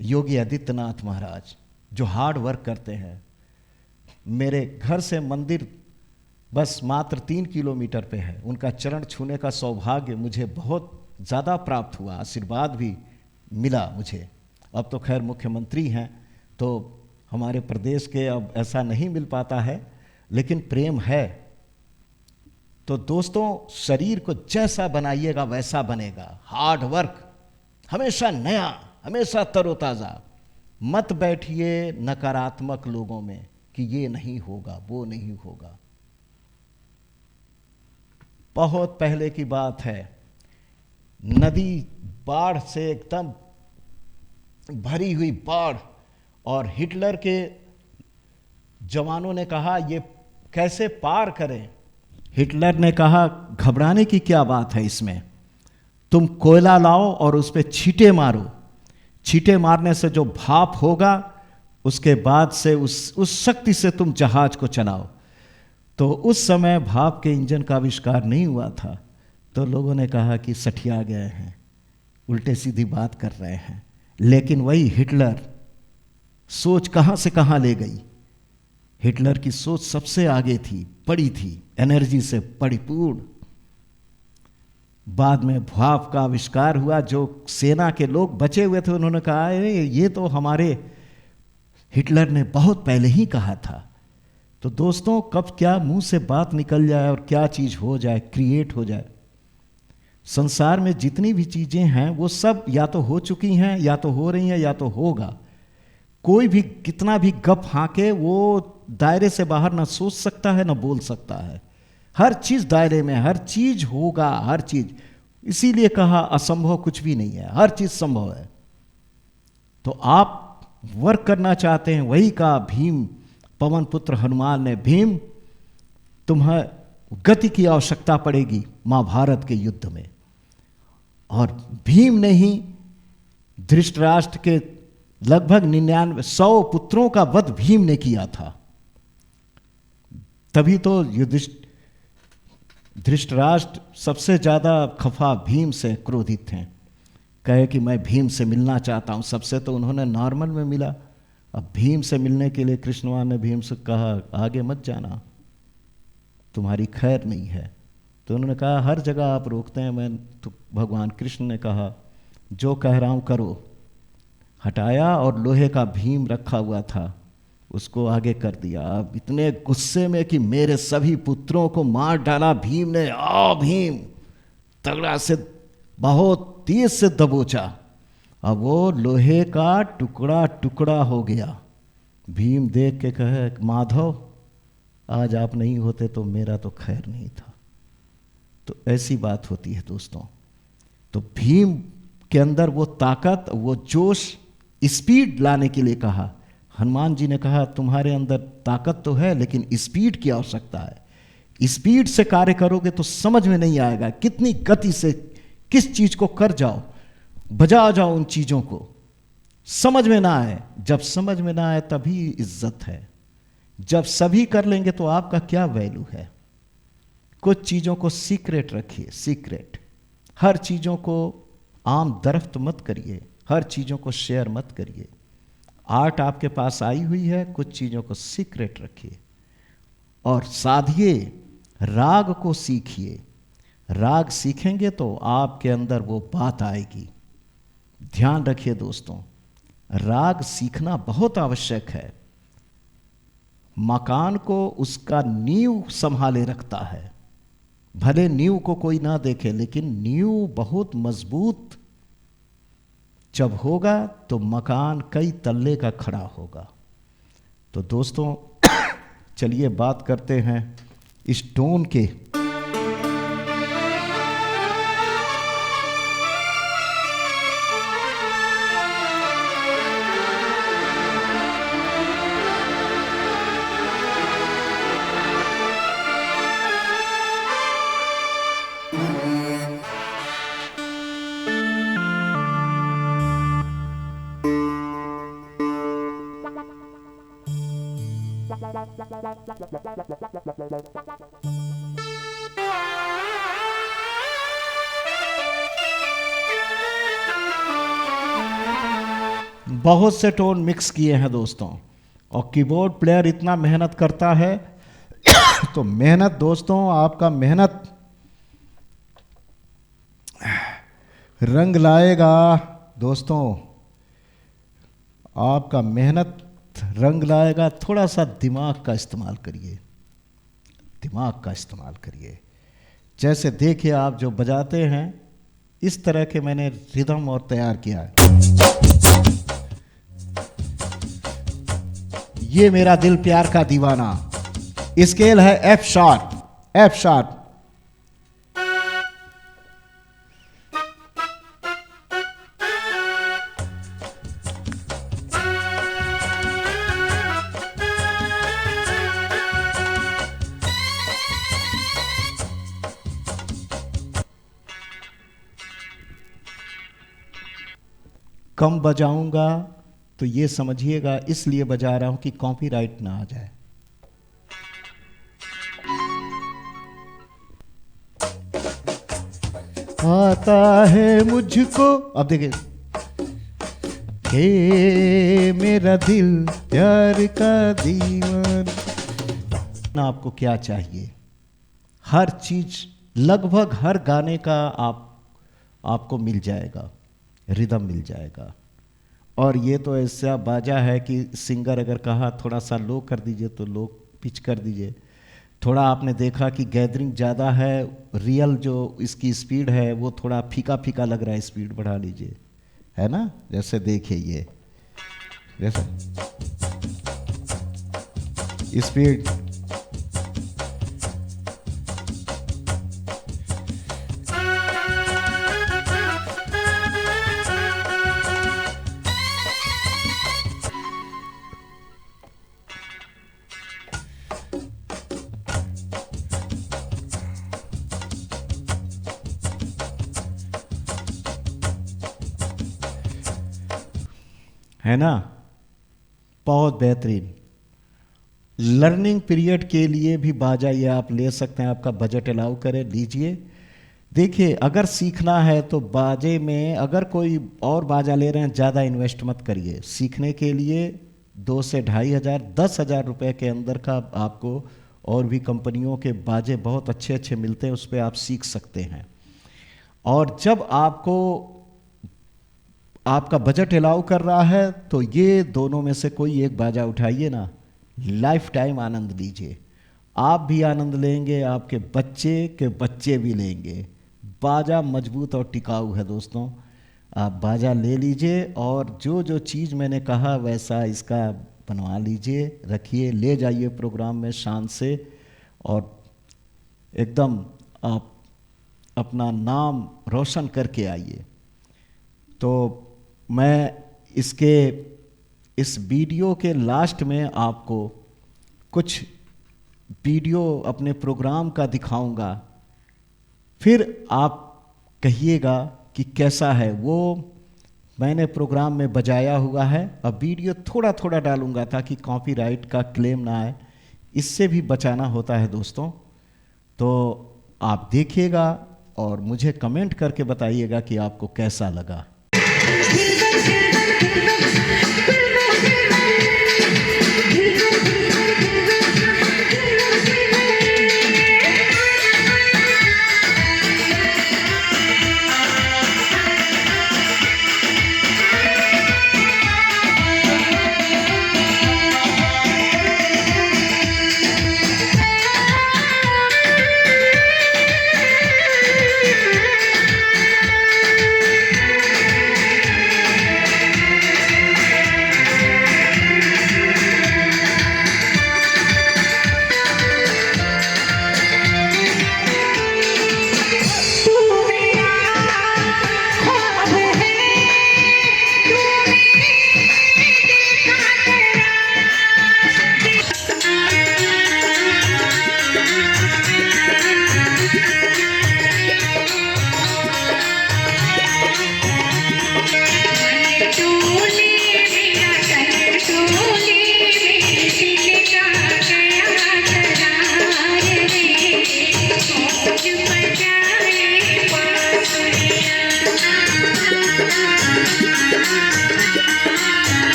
योगी आदित्यनाथ महाराज, जो हार्ड वर्क करते हैं। मेरे घर से मंदिर बस मात्र 3 किलोमीटर पे है। उनका चरण छूने का सौभाग्य मुझे बहुत ज़्यादा प्राप्त हुआ, आशीर्वाद भी मिला मुझे। अब तो खैर मुख्यमंत्री हैं तो हमारे प्रदेश के अब ऐसा नहीं मिल पाता है, लेकिन प्रेम है। तो दोस्तों, शरीर को जैसा बनाइएगा वैसा बनेगा। हार्ड वर्क, हमेशा नया, हमेशा तरोताज़ा। मत बैठिए नकारात्मक लोगों में कि ये नहीं होगा, वो नहीं होगा। बहुत पहले की बात है, नदी बाढ़ से एकदम भरी हुई बाढ़, और हिटलर के जवानों ने कहा ये कैसे पार करें। हिटलर ने कहा घबराने की क्या बात है इसमें, तुम कोयला लाओ और उस पर छींटे मारो। छींटे मारने से जो भाप होगा, उसके बाद से उस शक्ति से तुम जहाज को चलाओ। तो उस समय भाप के इंजन का आविष्कार नहीं हुआ था। तो लोगों ने कहा कि सठिया गए हैं, उल्टे सीधी बात कर रहे हैं। लेकिन वही हिटलर सोच कहाँ से कहाँ ले गई। हिटलर की सोच सबसे आगे थी, बड़ी थी, एनर्जी से परिपूर्ण। बाद में भाप का आविष्कार हुआ। जो सेना के लोग बचे हुए थे उन्होंने कहा ये तो हमारे हिटलर ने बहुत पहले ही कहा था। तो दोस्तों, कब क्या मुंह से बात निकल जाए और क्या चीज़ हो जाए, क्रिएट हो जाए। संसार में जितनी भी चीज़ें हैं वो सब या तो हो चुकी हैं, या तो हो रही हैं, या तो होगा। कोई भी कितना भी गप हाँके वो दायरे से बाहर ना सोच सकता है ना बोल सकता है। हर चीज़ दायरे में, हर चीज़ होगा, हर चीज़। इसीलिए कहा असंभव कुछ भी नहीं है, हर चीज़ संभव है। तो आप वर्क करना चाहते हैं, वही कहा भीम पवन पुत्र हनुमान ने, भीम तुम्हें गति की आवश्यकता पड़ेगी महाभारत के युद्ध में। और भीम ने ही धृतराष्ट्र के लगभग 99 पुत्रों का वध भीम ने किया था। तभी तो धृतराष्ट्र सबसे ज्यादा खफा भीम से क्रोधित थे, कहे कि मैं भीम से मिलना चाहता हूं। सबसे तो उन्होंने नॉर्मल में मिला, अब भीम से मिलने के लिए कृष्ण भगवान ने भीम से कहा आगे मत जाना, तुम्हारी खैर नहीं है। तो उन्होंने कहा हर जगह आप रोकते हैं। मैं तो भगवान कृष्ण ने कहा जो कह रहा हूं करो। हटाया और लोहे का भीम रखा हुआ था उसको आगे कर दिया। अब इतने गुस्से में कि मेरे सभी पुत्रों को मार डाला भीम ने। आ भीम तगड़ा से बहुत तेज से दबोचा। अब वो लोहे का टुकड़ा टुकड़ा हो गया। भीम देख के कहे माधव आज आप नहीं होते तो मेरा तो खैर नहीं था। तो ऐसी बात होती है दोस्तों। तो भीम के अंदर वो ताकत, वो जोश, स्पीड लाने के लिए कहा। हनुमान जी ने कहा तुम्हारे अंदर ताकत तो है लेकिन स्पीड की आवश्यकता है। स्पीड से कार्य करोगे तो समझ में नहीं आएगा कितनी गति से किस चीज को कर जाओ, बजा जाओ उन चीजों को। समझ में ना आए, जब समझ में ना आए तभी इज्जत है। जब सभी कर लेंगे तो आपका क्या वैल्यू है। कुछ चीज़ों को सीक्रेट रखिए, सीक्रेट। हर चीज़ों को आम दरफ्त मत करिए, हर चीज़ों को शेयर मत करिए। आर्ट आपके पास आई हुई है, कुछ चीज़ों को सीक्रेट रखिए और साधिए, राग को सीखिए। राग सीखेंगे तो आपके अंदर वो बात आएगी। ध्यान रखिए दोस्तों, राग सीखना बहुत आवश्यक है। मकान को उसका नींव संभाले रखता है। भले नींव को कोई ना देखे, लेकिन नींव बहुत मजबूत जब होगा तो मकान कई तल्ले का खड़ा होगा। तो दोस्तों चलिए बात करते हैं इस टोन के। बहुत से टोन मिक्स किए हैं दोस्तों, और कीबोर्ड प्लेयर इतना मेहनत करता है तो मेहनत दोस्तों, आपका मेहनत रंग लाएगा दोस्तों, आपका मेहनत रंग लाएगा। थोड़ा सा दिमाग का इस्तेमाल करिए, दिमाग का इस्तेमाल करिए। जैसे देखिए आप जो बजाते हैं, इस तरह के मैंने रिदम और तैयार किया है। ये मेरा दिल प्यार का दीवाना, स्केल है एफ शार्प, एफ शार्प। कम बजाऊंगा तो ये समझिएगा, इसलिए बजा रहा हूं कि कॉपीराइट ना आ जाए। आता है मुझको, अब देखिए, हे मेरा दिल प्यार का दीवाना। आपको क्या चाहिए? हर चीज, लगभग हर गाने का आपको मिल जाएगा, रिदम मिल जाएगा। और ये तो ऐसा बाजा है कि सिंगर अगर कहा थोड़ा सा लो कर दीजिए तो लो पिच कर दीजिए। थोड़ा आपने देखा कि गैदरिंग ज़्यादा है, रियल जो इसकी स्पीड है वो थोड़ा फीका फीका लग रहा है, स्पीड बढ़ा लीजिए, है ना। जैसे देखिए ये जैसे स्पीड, है ना, बहुत बेहतरीन। लर्निंग पीरियड के लिए भी बाजा ये आप ले सकते हैं, आपका बजट अलाउ करे, लीजिए। देखिए अगर सीखना है तो बाजे में, अगर कोई और बाजा ले रहे हैं, ज़्यादा इन्वेस्ट मत करिए। सीखने के लिए 2 से 2,500 10,000 रुपये के अंदर का आपको और भी कंपनियों के बाजे बहुत अच्छे अच्छे मिलते हैं, उस पर आप सीख सकते हैं। और जब आपका बजट अलाउ कर रहा है तो ये दोनों में से कोई एक बाजा उठाइए ना, लाइफ टाइम आनंद लीजिए। आप भी आनंद लेंगे, आपके बच्चे के बच्चे भी लेंगे। बाजा मजबूत और टिकाऊ है दोस्तों, आप बाजा ले लीजिए और जो जो चीज़ मैंने कहा वैसा इसका बनवा लीजिए, रखिए, ले जाइए प्रोग्राम में शान से, और एकदम आप अपना नाम रोशन करके आइए। तो मैं इस वीडियो के लास्ट में आपको कुछ वीडियो अपने प्रोग्राम का दिखाऊंगा, फिर आप कहिएगा कि कैसा है। वो मैंने प्रोग्राम में बजाया हुआ है, अब वीडियो थोड़ा थोड़ा डालूंगा ताकि कॉपीराइट का क्लेम ना आए, इससे भी बचाना होता है दोस्तों। तो आप देखिएगा और मुझे कमेंट करके बताइएगा कि आपको कैसा लगा।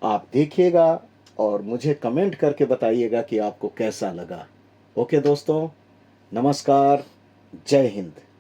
आप देखिएगा और मुझे कमेंट करके बताइएगा कि आपको कैसा लगा। ओके दोस्तों, नमस्कार, जय हिंद।